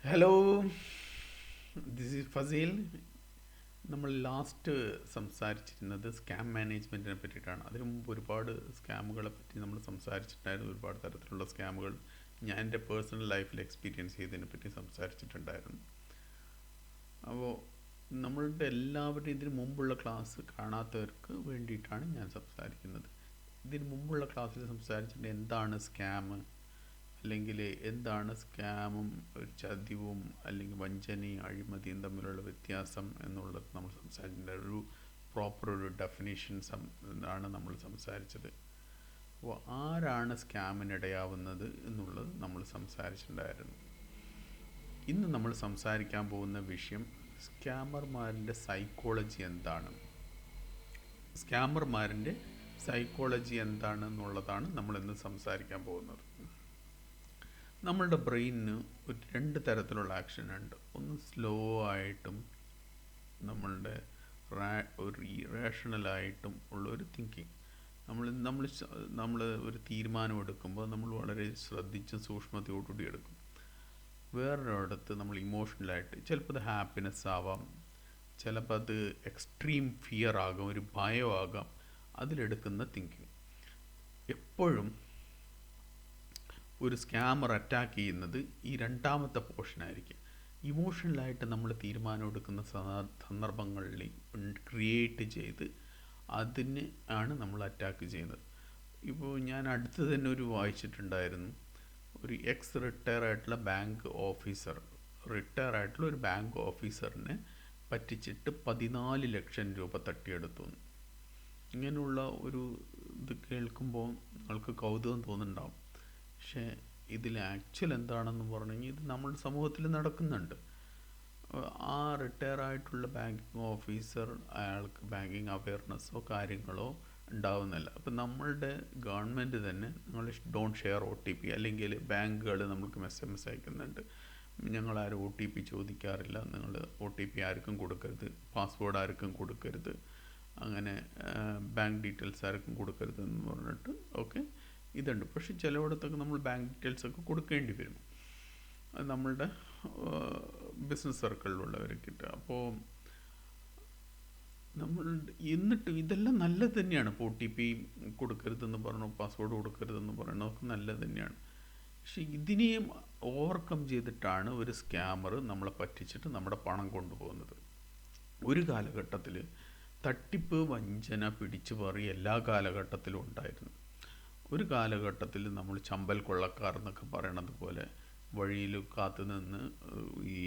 Hello, this is Faseel. നമ്മൾ last സംസാരിച്ചിരുന്നത് scam മാനേജ്മെൻറ്റിനെ പറ്റിയിട്ടാണ്. അതിനു മുമ്പ് ഒരുപാട് സ്കാമുകളെ പറ്റി നമ്മൾ സംസാരിച്ചിട്ടുണ്ടായിരുന്നു. ഒരുപാട് തരത്തിലുള്ള സ്കാമുകൾ ഞാൻ എൻ്റെ പേഴ്സണൽ ലൈഫിൽ എക്സ്പീരിയൻസ് ചെയ്തതിനെ പറ്റി സംസാരിച്ചിട്ടുണ്ടായിരുന്നു. അപ്പോൾ നമ്മളുടെ എല്ലാവരുടെയും ഇതിന് മുമ്പുള്ള ക്ലാസ് കാണാത്തവർക്ക് വേണ്ടിയിട്ടാണ് ഞാൻ സംസാരിക്കുന്നത്. ഇതിന് മുമ്പുള്ള ക്ലാസ്സിൽ സംസാരിച്ചിട്ട് എന്താണ് സ്കാം, അല്ലെങ്കിൽ എന്താണ് സ്കാമും ഒരു ചതിവും അല്ലെങ്കിൽ വഞ്ചനയും അഴിമതിയും തമ്മിലുള്ള വ്യത്യാസം എന്നുള്ളത് നമ്മൾ സംസാരിച്ചിട്ടുണ്ട്. ഒരു പ്രോപ്പർ ഒരു ഡെഫിനേഷൻസ് ആണ് നമ്മൾ സംസാരിച്ചത്. അപ്പോൾ ആരാണ് സ്കാമിനിടയാവുന്നത് എന്നുള്ളത് നമ്മൾ സംസാരിച്ചിട്ടുണ്ടായിരുന്നു. ഇന്ന് നമ്മൾ സംസാരിക്കാൻ പോകുന്ന വിഷയം സ്കാമർമാരിൻ്റെ സൈക്കോളജി എന്താണ്, സ്കാമർമാരിൻ്റെ സൈക്കോളജി എന്താണെന്നുള്ളതാണ് നമ്മളിന്ന് സംസാരിക്കാൻ പോകുന്നത്. നമ്മളുടെ ബ്രെയിനിന് രണ്ട് തരത്തിലുള്ള ആക്ഷൻ ഉണ്ട്. ഒന്ന് സ്ലോ ആയിട്ടും നമ്മളുടെ ഒരു ഇറേഷണലായിട്ടും ഉള്ളൊരു തിങ്കിങ്. നമ്മൾ ഒരു തീരുമാനമെടുക്കുമ്പോൾ നമ്മൾ വളരെ ശ്രദ്ധിച്ചും സൂക്ഷ്മതയോടുകൂടി എടുക്കും. വേറൊരിടത്ത് നമ്മൾ ഇമോഷണലായിട്ട്, ചിലപ്പോൾ അത് ഹാപ്പിനെസ് ആവാം, ചിലപ്പോൾ അത് എക്സ്ട്രീം ഫിയർ ആകാം, ഒരു ഭയമാകാം, അതിലെടുക്കുന്ന തിങ്കിങ്. എപ്പോഴും ഒരു സ്കാമർ അറ്റാക്ക് ചെയ്യുന്നത് ഈ രണ്ടാമത്തെ പോർഷനായിരിക്കും. ഇമോഷണലായിട്ട് നമ്മൾ തീരുമാനം എടുക്കുന്ന സന്ദർഭങ്ങളിൽ ക്രിയേറ്റ് ചെയ്ത് അതിന് ആണ് നമ്മൾ അറ്റാക്ക് ചെയ്യുന്നത്. ഇപ്പോൾ ഞാൻ അടുത്ത് തന്നെ ഒരു വായിച്ചിട്ടുണ്ടായിരുന്നു. ഒരു റിട്ടയർ ആയിട്ടുള്ള ഒരു ബാങ്ക് ഓഫീസറിനെ പറ്റിച്ചിട്ട് 14 ലക്ഷം രൂപ തട്ടിയെടുത്തു. ഇങ്ങനെയുള്ള ഒരു ഇത് കേൾക്കുമ്പോൾ നിങ്ങൾക്ക് കൗതുകം തോന്നുന്നുണ്ടാവും. പക്ഷേ ഇതിൽ ആക്ച്വൽ എന്താണെന്ന് പറഞ്ഞു കഴിഞ്ഞാൽ ഇത് നമ്മുടെ സമൂഹത്തിൽ നടക്കുന്നുണ്ട്. ആ റിട്ടയർ ആയിട്ടുള്ള ബാങ്കിങ് ഓഫീസർ അയാൾക്ക് ബാങ്കിങ് അവയർനെസ്സോ കാര്യങ്ങളോ ഉണ്ടാവുന്നില്ല. അപ്പം നമ്മളുടെ ഗവൺമെൻറ് തന്നെ നിങ്ങൾ ഡോണ്ട് ഷെയർ OTP, അല്ലെങ്കിൽ ബാങ്കുകൾ നമുക്ക് SMS അയക്കുന്നുണ്ട്, ഞങ്ങളാരും OTP ചോദിക്കാറില്ല, നിങ്ങൾ OTP ആർക്കും കൊടുക്കരുത്, പാസ്വേഡ് ആർക്കും കൊടുക്കരുത്, അങ്ങനെ ബാങ്ക് ഡീറ്റെയിൽസ് ആർക്കും കൊടുക്കരുത് എന്ന് പറഞ്ഞിട്ട് ഓക്കെ ഇതുണ്ട്. പക്ഷെ ചിലയിടത്തൊക്കെ നമ്മൾ ബാങ്ക് ഡീറ്റെയിൽസൊക്കെ കൊടുക്കേണ്ടി വരും, അത് നമ്മളുടെ ബിസിനസ് സർക്കിളിലുള്ളവർക്ക് കിട്ടുക. അപ്പോൾ നമ്മൾ എന്നിട്ട് ഇതെല്ലാം നല്ലത് തന്നെയാണ്. ഇപ്പോൾ OTP കൊടുക്കരുതെന്ന് പറഞ്ഞു, പാസ്വേഡ് കൊടുക്കരുതെന്ന് പറയണതൊക്കെ നല്ലത് തന്നെയാണ്. പക്ഷെ ഇതിനെയും ഓവർകം ചെയ്തിട്ടാണ് ഒരു സ്കാമർ നമ്മളെ പറ്റിച്ചിട്ട് നമ്മുടെ പണം കൊണ്ടുപോകുന്നത്. ഒരു കാലഘട്ടത്തിൽ തട്ടിപ്പ്, വഞ്ചന, പിടിച്ചു പറി എല്ലാ കാലഘട്ടത്തിലും ഉണ്ടായിരുന്നു. ഒരു കാലഘട്ടത്തിൽ നമ്മൾ ചമ്പൽ കൊള്ളക്കാർ എന്നൊക്കെ പറയണത് പോലെ വഴിയിൽ കാത്തു നിന്ന് ഈ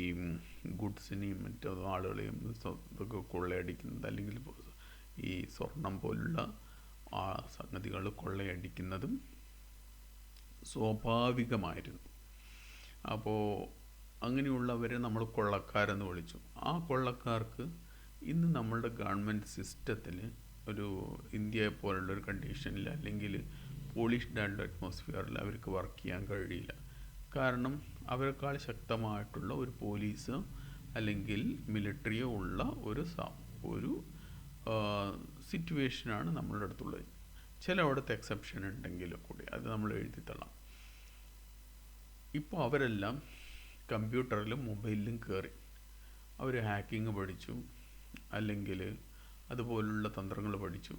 ഗുഡ്സിനെയും മറ്റു ആളുകളെയും ഇതൊക്കെ കൊള്ളയടിക്കുന്നത്, അല്ലെങ്കിൽ ഈ സ്വർണം പോലുള്ള ആ സംഗതികൾ കൊള്ളയടിക്കുന്നതും സ്വാഭാവികമായിരുന്നു. അപ്പോൾ അങ്ങനെയുള്ളവരെ നമ്മൾ കൊള്ളക്കാരെന്ന് വിളിച്ചു. ആ കൊള്ളക്കാർക്ക് ഇന്ന് നമ്മളുടെ ഗവൺമെൻറ് സിസ്റ്റത്തിൽ ഒരു ഇന്ത്യയെ പോലുള്ളൊരു കണ്ടീഷനിൽ, അല്ലെങ്കിൽ പോളിഷ്ഡ് ആയിട്ടുള്ള അറ്റ്മോസ്ഫിയറിൽ അവർക്ക് വർക്ക് ചെയ്യാൻ കഴിയില്ല. കാരണം അവരെക്കാൾ ശക്തമായിട്ടുള്ള ഒരു പോലീസോ അല്ലെങ്കിൽ മിലിറ്ററിയോ ഉള്ള ഒരു സിറ്റുവേഷനാണ് നമ്മളുടെ അടുത്തുള്ളത്. ചിലയിടത്ത് എക്സെപ്ഷൻ ഉണ്ടെങ്കിലും കൂടി അത് നമ്മൾ എഴുതിത്തള്ളാം. ഇപ്പോൾ അവരെല്ലാം കമ്പ്യൂട്ടറിലും മൊബൈലിലും കയറി അവർ ഹാക്കിങ് പഠിച്ചു, അല്ലെങ്കിൽ അതുപോലുള്ള തന്ത്രങ്ങൾ പഠിച്ചു.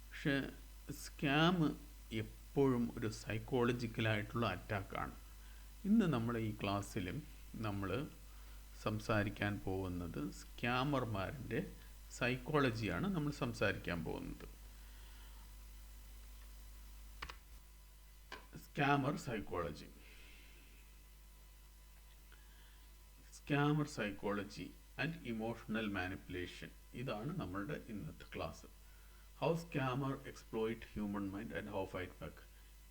പക്ഷേ സ്കാം എപ്പോഴും ഒരു സൈക്കോളജിക്കലായിട്ടുള്ള അറ്റാക്കാണ്. ഇന്ന് നമ്മൾ ഈ ക്ലാസ്സിൽ നമ്മൾ സംസാരിക്കാൻ പോകുന്നത് സ്കാമർമാരിൻ്റെ സൈക്കോളജിയാണ് നമ്മൾ സംസാരിക്കാൻ പോകുന്നത്. Scammer psychology and emotional manipulation, ഇതാണ് നമ്മളുടെ ഇന്നത്തെ class. How scammer exploit human mind and how fight back.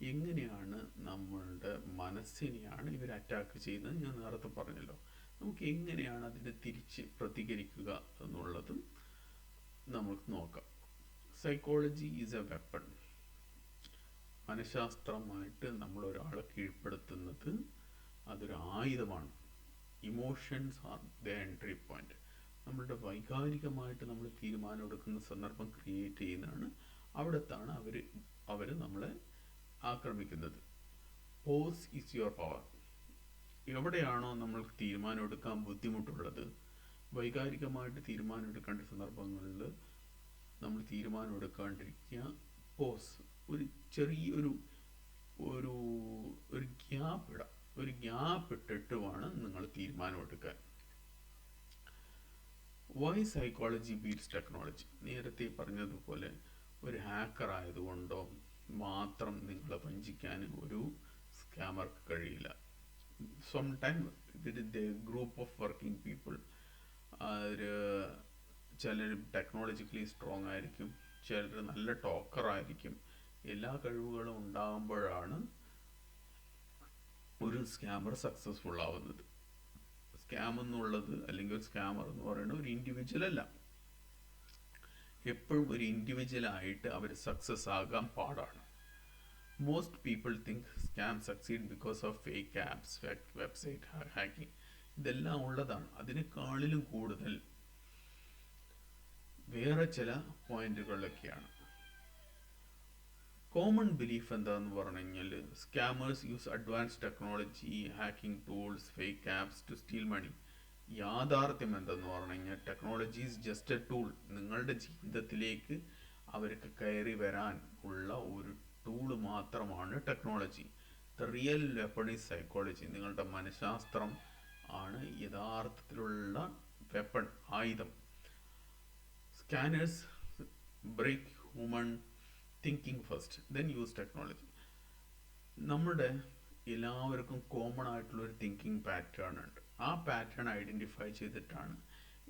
എങ്ങനെയാണ് നമ്മളുടെ മനസ്സിനെയാണ് ഇവർ അറ്റാക്ക് ചെയ്യുന്നത്, ഞാൻ നേരത്തെ പറഞ്ഞല്ലോ. നമുക്ക് എങ്ങനെയാണ് അതിനെ തിരിച്ച് പ്രതികരിക്കുക എന്നുള്ളതും നമുക്ക് നോക്കാം. Psychology is a weapon. മനഃശാസ്ത്രമായിട്ട് നമ്മൾ ഒരാളെ കീഴ്പ്പെടുത്തുന്നത് അതൊരു ആയുധമാണ്. Emotions are the entry point. നമ്മളുടെ വൈകാരികമായിട്ട് നമ്മൾ തീരുമാനമെടുക്കുന്ന സന്ദർഭം ക്രിയേറ്റ് ചെയ്യുന്നതാണ്. അവിടത്താണ് അവർ നമ്മളെ ആക്രമിക്കുന്നത്. Pause is your power. എവിടെയാണോ നമ്മൾക്ക് തീരുമാനമെടുക്കാൻ ബുദ്ധിമുട്ടുള്ളത്, വൈകാരികമായിട്ട് തീരുമാനമെടുക്കേണ്ട സന്ദർഭങ്ങളിൽ നമ്മൾ തീരുമാനമെടുക്കാണ്ടിരിക്കുക. പോസ്, ഒരു ചെറിയൊരു ഒരു ഒരു ഗ്യാപ്പ് ഇടാം. ഒരു ഗ്യാപ്പ് ഇട്ടിട്ട് വേണം നിങ്ങൾ തീരുമാനമെടുക്കാൻ. Why psychology beats technology? നേരത്തെ പറഞ്ഞതുപോലെ ഒരു ഹാക്കർ ആയതുകൊണ്ടോ മാത്രം നിങ്ങളെ വഞ്ചിക്കാൻ ഒരു സ്കാമർക്ക് കഴിയില്ല. സംടൈം ഇതിൻ്റെ ഗ്രൂപ്പ് ഓഫ് വർക്കിംഗ് പീപ്പിൾ, ചിലർ ടെക്നോളജിക്കലി സ്ട്രോങ് ആയിരിക്കും, ചിലർ നല്ല ടോക്കർ ആയിരിക്കും. എല്ലാ കഴിവുകളും ഉണ്ടാകുമ്പോഴാണ് ഒരു സ്കാമർ സക്സസ്ഫുൾ ആവുന്നത്. സ്കാം എന്നുള്ളത് അല്ലെങ്കിൽ ഒരു സ്കാമർ എന്ന് പറയുന്നത് ഒരു ഇൻഡിവിജ്വൽ അല്ല. എപ്പോഴും ഒരു ഇൻഡിവിജ്വൽ ആയിട്ട് അവർ സക്സസ് ആകാൻ പാടാണ്. Most people think scam succeed because of fake apps, website hacking. ഇതെല്ലാം ഉള്ളതാണ്. അതിനേക്കാളിലും കൂടുതൽ വേറെ ചില പോയിന്റുകളിലൊക്കെയാണ്. കോമൺ ബിലീഫ് എന്താണെന്ന് പറഞ്ഞു കഴിഞ്ഞാൽ, scammers use advance technology, hacking tools, fake apps to steal money. യാഥാർത്ഥ്യം എന്തെന്ന് പറഞ്ഞു കഴിഞ്ഞാൽ, technology is just a tool. നിങ്ങളുടെ ജീവിതത്തിലേക്ക് അവർക്ക് കയറി വരാൻ ഉള്ള ഒരു ടൂള് മാത്രമാണ് technology. The real weapon is psychology. നിങ്ങളുടെ മനഃശാസ്ത്രം ആണ് യഥാർത്ഥത്തിലുള്ള വെപ്പൺ, ആയുധം. Scammers break human thinking first, then use technology. നമ്മുടെ എല്ലാവർക്കും കോമൺ ആയിട്ടുള്ള ഒരു തിങ്കിങ് പാറ്റേൺ ഉണ്ട്. ആ പാറ്റേൺ ഐഡൻറ്റിഫൈ ചെയ്തിട്ടാണ്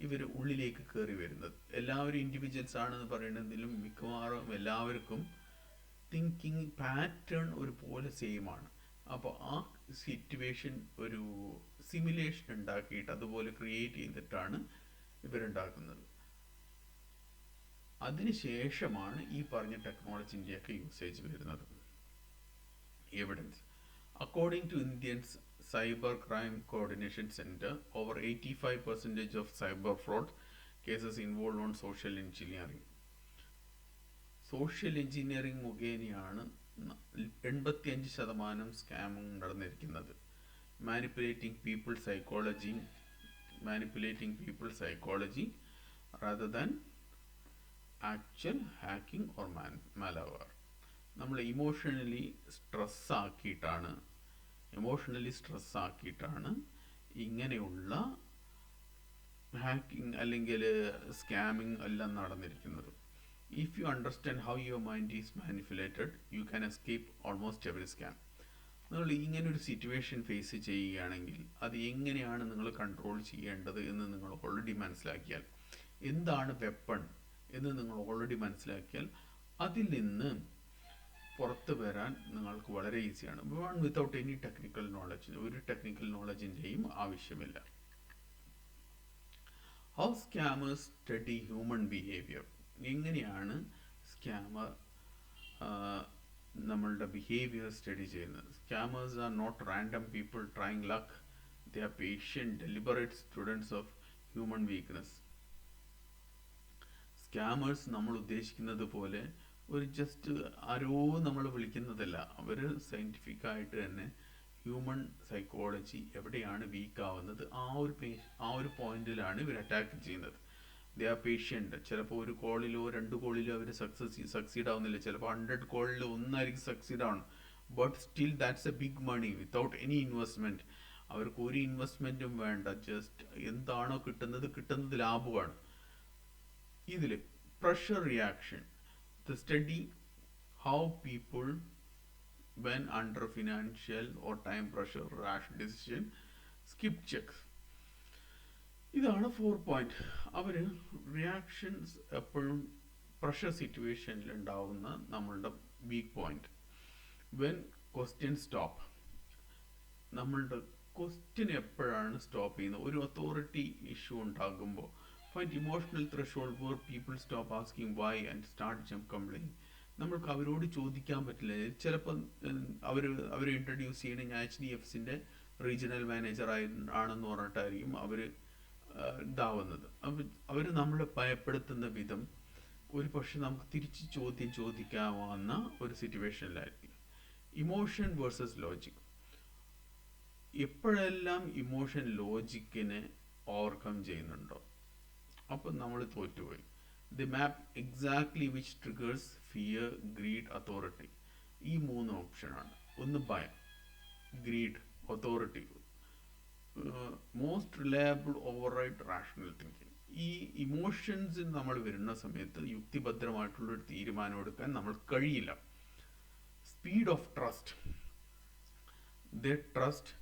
ഇവർ ഉള്ളിലേക്ക് കയറി വരുന്നത്. എല്ലാവരും ഇൻഡിവിജ്വൽസ് ആണെന്ന് പറയുന്നതിലും മിക്കവാറും എല്ലാവർക്കും തിങ്കിങ് പാറ്റേൺ ഒരുപോലെ സെയിം ആണ്. അപ്പോൾ ആ സിറ്റുവേഷൻ ഒരു സിമുലേഷൻ ഉണ്ടാക്കിയിട്ട് അതുപോലെ ക്രിയേറ്റ് ചെയ്തിട്ടാണ് ഇവരുണ്ടാക്കുന്നത്. അതിനുശേഷമാണ് ഈ പറഞ്ഞ ടെക്നോളജിൻ്റെയൊക്കെ യൂസേജ് വരുന്നത്. Evidence. According to Indians cyber crime coordination centre, over 85% of cyber fraud cases involve on social engineering. Social engineering മുഖേനയാണ് 85% സ്കാമിംഗ് നടന്നിരിക്കുന്നത്. Manipulating people psychology rather than actual hacking or malware. നമ്മൾ emotionally stress ആക്കിയിട്ടാണ് ഇങ്ങനെയുള്ള hacking അല്ലെങ്കിൽ scamming എല്ലാം നടന്നിരിക്കുന്നത്. If you understand how your mind is manipulated, you can escape almost every scam. നിങ്ങൾ ഇങ്ങനൊരു സിറ്റുവേഷൻ ഫേസ് ചെയ്യുകയാണെങ്കിൽ അത് എങ്ങനെയാണ് നിങ്ങൾ കൺട്രോൾ ചെയ്യേണ്ടത് എന്ന് നിങ്ങൾ ഓൾറെഡി മനസ്സിലാക്കിയാൽ, എന്താണ് വെപ്പൺ എന്ന് നിങ്ങൾ ഓൾറെഡി മനസ്സിലാക്കിയാൽ, അതിൽ നിന്ന് പുറത്ത് വരാൻ നിങ്ങൾക്ക് വളരെ ഈസിയാണ്. Without any technical knowledge. ഒരു ടെക്നിക്കൽ നോളജിൻ്റെയും ആവശ്യമില്ല. How scammers study human behaviour. എങ്ങനെയാണ് സ്കാമർ നമ്മളുടെ ബിഹേവിയർ സ്റ്റഡി ചെയ്യുന്നത്? Scammers are not random people trying luck. They are patient deliberate students of human weakness. Scammers നമ്മൾ ഉദ്ദേശിക്കുന്നത് പോലെ ഒരു ജസ്റ്റ് ആരോ നമ്മൾ വിളിക്കുന്നതല്ല. അവർ സയൻറ്റിഫിക് ആയിട്ട് തന്നെ ഹ്യൂമൻ സൈക്കോളജി എവിടെയാണ് വീക്ക് ആവുന്നത് ആ ഒരു പോയിന്റിലാണ് ഇവർ അറ്റാക്ക് ചെയ്യുന്നത്. They are patient. ചിലപ്പോൾ ഒരു കോളിലോ 2 കോളിലോ അവർ സക്സീഡ് ആവുന്നില്ല. ചിലപ്പോൾ 100 കോളിൽ ഒന്നായിരിക്കും സക്സീഡ് ആവണം. But still that's a big money without any investment. അവർക്ക് ഒരു ഇൻവെസ്റ്റ്മെൻറ്റും വേണ്ട. ജസ്റ്റ് എന്താണോ കിട്ടുന്നത് ലാഭമാണ്. ഇതിൽ pressure reaction. The study how people when under financial or time pressure, rash decision, skip checks. ഇതാണ് 4 point. അവർ റിയാക്ഷൻസ് എപ്പോഴും പ്രഷർ സിറ്റുവേഷനിൽ ഉണ്ടാവുന്ന നമ്മളുടെ weak point. When question stop. നമ്മളുടെ ക്വസ്റ്റ്യൻ എപ്പോഴാണ് സ്റ്റോപ്പ് ചെയ്യുന്നത്? ഒരു അതോറിറ്റി ഇഷ്യൂ ഉണ്ടാകുമ്പോൾ. Find emotional threshold where people stop asking why and start jump complaining. നമ്മൾക്ക് അവരോട് ചോദിക്കാൻ പറ്റില്ല. ചിലപ്പോൾ അവർ ഇൻട്രൊഡ്യൂസ് ചെയ്യണ HDFCൻ്റെ റീജിയണൽ മാനേജർ ആണെന്ന് പറഞ്ഞിട്ടായിരിക്കും അവർ ഇതാവുന്നത്. അവർ നമ്മളെ ഭയപ്പെടുത്തുന്ന വിധം ഒരു പക്ഷെ നമുക്ക് തിരിച്ച് ചോദിക്കാവുന്ന ഒരു സിറ്റുവേഷനിലായിരിക്കും. Emotion versus logic. എപ്പോഴെല്ലാം ഇമോഷൻ ലോജിക്കിനെ ഓവർകം ചെയ്യുന്നുണ്ടോ, അപ്പം നമ്മൾ തോറ്റുപോയി. The map exactly which triggers fear, greed, authority. ഈ മൂന്ന് ഓപ്ഷനാണ്. ഒന്ന് ഭയം, greed, authority. Most reliable over rational thinking. ഈ ഇമോഷൻസിന് നമ്മൾ വരുന്ന സമയത്ത് യുക്തിഭദ്രമായിട്ടുള്ളൊരു തീരുമാനം എടുക്കാൻ നമ്മൾ കഴിയില്ല. Speed of trust. The trust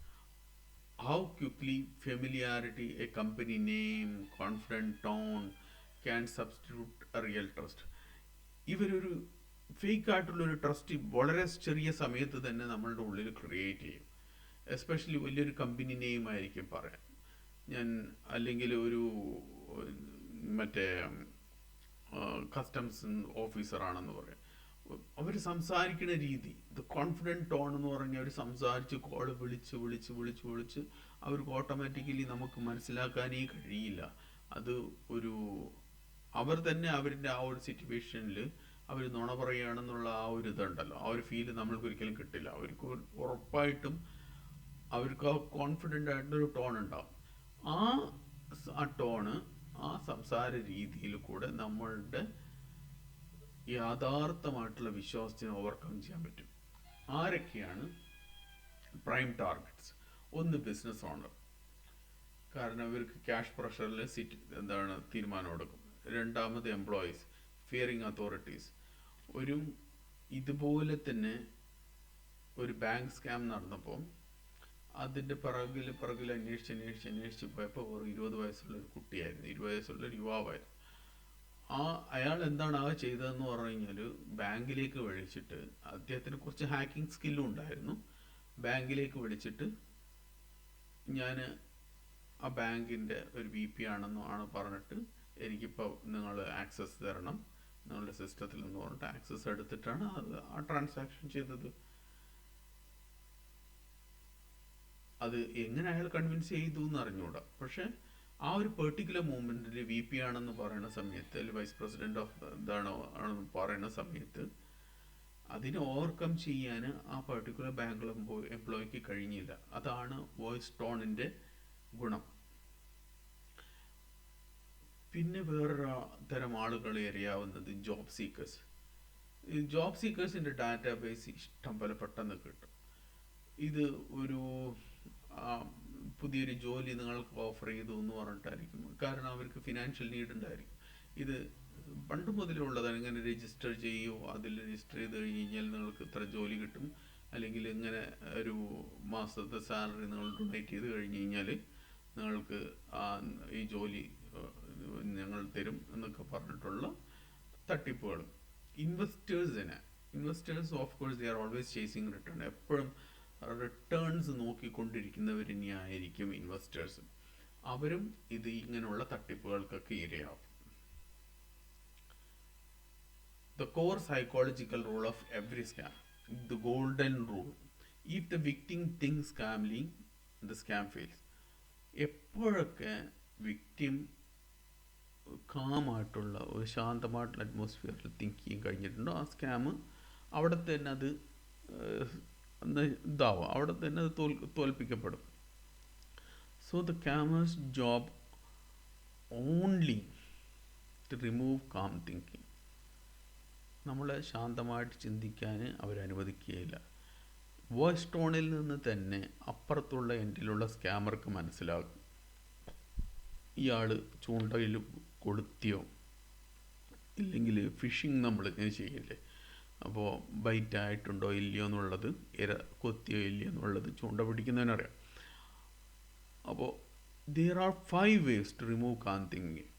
how quickly familiarity, a company name, confident tone can substitute a real trust. ഇവരൊരു ഫേക്ക് ആയിട്ടുള്ളൊരു ട്രസ്റ്റ് വളരെ ചെറിയ സമയത്ത് തന്നെ നമ്മളുടെ ഉള്ളിൽ ക്രിയേറ്റ് ചെയ്യും. എസ്പെഷ്യലി വലിയൊരു കമ്പനി നെയിം ആയിരിക്കും പറയാം ഞാൻ, അല്ലെങ്കിൽ ഒരു മറ്റേ കസ്റ്റംസ് ഓഫീസറാണെന്ന് പറയാം. അവർ സംസാരിക്കുന്ന രീതി, ദ കോൺഫിഡൻറ്റ് ടോൺ എന്ന് പറഞ്ഞാൽ അവർ സംസാരിച്ച് കോള് വിളിച്ച് വിളിച്ച് വിളിച്ച് വിളിച്ച് അവർക്ക് ഓട്ടോമാറ്റിക്കലി നമുക്ക് മനസ്സിലാക്കാനേ കഴിയില്ല. അത് ഒരു അവർ തന്നെ അവരുടെ ആ ഒരു സിറ്റുവേഷനിൽ അവർ നുണ പറയുകയാണെന്നുള്ള ആ ഒരു ഇതുണ്ടല്ലോ, ആ ഒരു ഫീല് നമ്മൾക്ക് ഒരിക്കലും കിട്ടില്ല. അവർക്ക് ഉറപ്പായിട്ടും അവർക്ക് ആ കോൺഫിഡൻ്റ് ആയിട്ടൊരു ടോൺ ഉണ്ടാവും. ആ ടോണ്, ആ സംസാര രീതിയിൽ കൂടെ നമ്മളുടെ യാഥാർത്ഥമായിട്ടുള്ള വിശ്വാസത്തിന് ഓവർകം ചെയ്യാൻ പറ്റും. ആരൊക്കെയാണ് പ്രൈം ടാർഗറ്റ്സ്? ഒന്ന് ബിസിനസ് ഓണർ, കാരണം ഇവർക്ക് ക്യാഷ് പ്രഷറിൽ തീരുമാനം എടുക്കും. രണ്ടാമത് എംപ്ലോയീസ്, ഫിയറിങ് അതോറിറ്റീസ്. ഒരു ഇതുപോലെ തന്നെ ഒരു ബാങ്ക് സ്കാം നടന്നപ്പോൾ അതിൻ്റെ പിറകിൽ അന്വേഷിച്ച് പോയപ്പോൾ ഒരു 20 വയസ്സുള്ള ഒരു കുട്ടിയായിരുന്നു, 20 വയസ്സുള്ള ഒരു യുവാവായിരുന്നു. അയാൾ എന്താണ് ചെയ്തതെന്ന് പറഞ്ഞു കഴിഞ്ഞാൽ, ബാങ്കിലേക്ക് വിളിച്ചിട്ട്, അദ്ദേഹത്തിന് കുറച്ച് ഹാക്കിംഗ് സ്കില്ലും ഉണ്ടായിരുന്നു. ബാങ്കിലേക്ക് വിളിച്ചിട്ട് ഞാൻ ആ ബാങ്കിൻ്റെ ഒരു VP ആണെന്നാണ് പറഞ്ഞിട്ട്, എനിക്കിപ്പോൾ നിങ്ങൾ ആക്സസ് തരണം നിങ്ങളുടെ സിസ്റ്റത്തിൽ എന്ന് പറഞ്ഞിട്ട് ആക്സസ് എടുത്തിട്ടാണ് ആ ട്രാൻസാക്ഷൻ ചെയ്തത്. അത് എങ്ങനെ അയാൾ കൺവിൻസ് ചെയ്തു എന്ന് അറിഞ്ഞുകൂടാ. പക്ഷെ ആ ഒരു പെർട്ടിക്കുലർ മൂമെൻറ്റിൽ VP ആണെന്ന് പറയുന്ന സമയത്ത്, അല്ലെങ്കിൽ വൈസ് പ്രസിഡന്റ് ഓഫ് ആണെന്ന് പറയുന്ന സമയത്ത് അതിനെ ഓവർകം ചെയ്യാൻ ആ പെർട്ടിക്കുലർ ബാങ്ക് എംപ്ലോയിക്ക് കഴിഞ്ഞില്ല. അതാണ് വോയിസ് ടോണിൻ്റെ ഗുണം. പിന്നെ വേറൊരു തരം ആളുകൾ അറിയാവുന്നത് ജോബ് സീക്കേഴ്സ്. ഈ ജോബ് സീക്കേഴ്സിൻ്റെ ഡാറ്റാബേസ് ഇഷ്ടം പോലെ പെട്ടെന്ന് കിട്ടും. ഇത് ഒരു പുതിയൊരു ജോലി നിങ്ങൾക്ക് ഓഫർ ചെയ്തു എന്ന് പറഞ്ഞിട്ടായിരിക്കും, കാരണം അവർക്ക് ഫിനാൻഷ്യൽ നീഡ് ഉണ്ടായിരിക്കും. ഇത് പണ്ട് മുതലുള്ളതാണ്. ഇങ്ങനെ രജിസ്റ്റർ ചെയ്യുമോ, അതിൽ രജിസ്റ്റർ ചെയ്ത് കഴിഞ്ഞ് കഴിഞ്ഞാൽ നിങ്ങൾക്ക് ഇത്ര ജോലി കിട്ടും, അല്ലെങ്കിൽ ഇങ്ങനെ ഒരു മാസത്തെ സാലറി നിങ്ങൾ ഡൊണേറ്റ് ചെയ്ത് കഴിഞ്ഞ് കഴിഞ്ഞാൽ നിങ്ങൾക്ക് ഈ ജോലി ഞങ്ങൾ തരും എന്നൊക്കെ പറഞ്ഞിട്ടുള്ള തട്ടിപ്പുകൾ. Investors of course they are always chasing return. എപ്പോഴും റിട്ടേൺസ് നോക്കിക്കൊണ്ടിരിക്കുന്നവർ തന്നെയായിരിക്കും ഇൻവെസ്റ്റേഴ്സ്. അവരും ഇങ്ങനെയുള്ള തട്ടിപ്പുകൾക്കൊക്കെ ഇരയാവും. The core psychological rule of every scam, the golden rule. If the victim thinks calmly, the scam fails. എപ്പോഴൊക്കെ വിക്ടിം കാമായിട്ടുള്ള ഒരു ശാന്തമായിട്ടുള്ള അറ്റ്മോസ്ഫിയറിൽ തിങ്ക് ചെയ്യാൻ കഴിഞ്ഞിട്ടുണ്ടോ, ആ സ്കാം അവിടെ തന്നെ അത് ഇതാവും, അവിടെ തന്നെ അത് തോൽപ്പിക്കപ്പെടും. So the scammers job only to remove calm thinking. നമ്മളെ ശാന്തമായിട്ട് ചിന്തിക്കാൻ അവരനുവദിക്കുകയില്ല. വോയിസ് ടോണിൽ നിന്ന് തന്നെ അപ്പുറത്തുള്ള എൻഡിലുള്ള സ്കാമർക്ക് മനസ്സിലാകും ഇയാൾ ചൂണ്ടയിൽ കൊളുത്തിയോ, ഇല്ലെങ്കിൽ ഫിഷിങ് നമ്മൾ ഇങ്ങനെ ചെയ്യില്ലേ, അപ്പോൾ ബൈറ്റ് ആയിട്ടുണ്ടോ ഇല്ലയോ എന്നുള്ളത്, ഇര കൊത്തിയോ ഇല്ലയോ എന്നുള്ളത് ചൂണ്ട പിടിക്കുന്നതിനറിയാം. അപ്പോൾ there are 5 ways to remove calm thinking.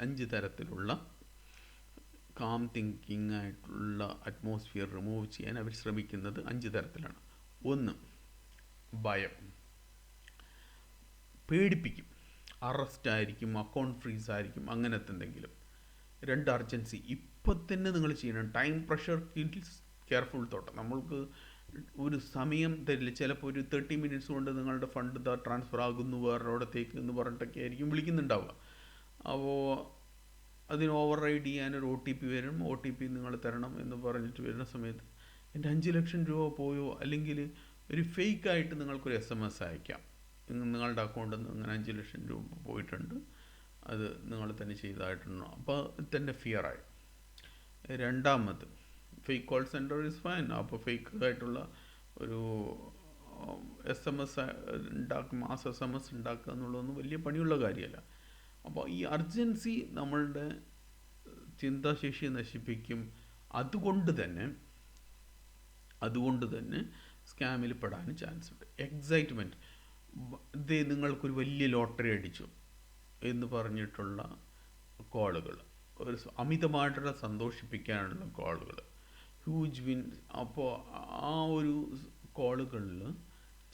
അഞ്ച് തരത്തിലുള്ള കാം തിങ്കിങ് ആയിട്ടുള്ള അറ്റ്മോസ്ഫിയർ റിമൂവ് ചെയ്യാൻ അവർ ശ്രമിക്കുന്നത് 5 തരത്തിലാണ്. 1, ഭയം, പേടിപ്പിക്കും, അറസ്റ്റ് ആയിരിക്കും, അക്കൗണ്ട് ഫ്രീസ് ആയിരിക്കും, അങ്ങനത്തെ എന്തെങ്കിലും. 2, അർജൻസി, ഇപ്പം തന്നെ നിങ്ങൾ ചെയ്യണം. Time pressure kills careful thought. നമ്മൾക്ക് ഒരു സമയം തരില്ല, ചിലപ്പോൾ ഒരു 30 മിനിറ്റ്സ് കൊണ്ട് നിങ്ങളുടെ ഫണ്ട് ട്രാൻസ്ഫർ ആകുന്നു വേറൊരിടത്തേക്ക് എന്ന് പറഞ്ഞിട്ടൊക്കെ ആയിരിക്കും വിളിക്കുന്നുണ്ടാവുക. അപ്പോൾ അതിന് ഓവർ റൈഡ് ചെയ്യാനൊരു OTP വരും, OTP നിങ്ങൾ തരണം എന്ന് പറഞ്ഞിട്ട് വരുന്ന സമയത്ത് എൻ്റെ 5 ലക്ഷം രൂപ പോയോ, അല്ലെങ്കിൽ ഒരു ഫേക്കായിട്ട് നിങ്ങൾക്കൊരു SMS അയക്കാം, നിങ്ങളുടെ അക്കൗണ്ടിൽ നിന്ന് ഇങ്ങനെ 5 ലക്ഷം രൂപ പോയിട്ടുണ്ട്, അത് നിങ്ങൾ തന്നെ ചെയ്തതായിട്ടുണ്ടോ, അപ്പോൾ തന്നെ ഫിയറായി. രണ്ടാമത് fake call centre is fine. അപ്പോൾ ഫേക്ക് ആയിട്ടുള്ള ഒരു SMS ഉണ്ടാക്കും, മാസ് SMS ഉണ്ടാക്കുക എന്നുള്ളതൊന്നും വലിയ പണിയുള്ള കാര്യമല്ല. അപ്പോൾ ഈ അർജൻസി നമ്മളുടെ ചിന്താശേഷിയെ നശിപ്പിക്കും. അതുകൊണ്ട് തന്നെ സ്കാമിൽ പെടാനും ചാൻസ് ഉണ്ട്. എക്സൈറ്റ്മെൻറ്റ്, ഇത് നിങ്ങൾക്കൊരു വലിയ ലോട്ടറി അടിച്ചു എന്ന് പറഞ്ഞിട്ടുള്ള കോളുകൾ, ഒരു അമിതമായിട്ടുള്ള സന്തോഷിപ്പിക്കാനുള്ള കോളുകൾ, ഹ്യൂജ് വിൻ. അപ്പോൾ ആ ഒരു കോളുകളിൽ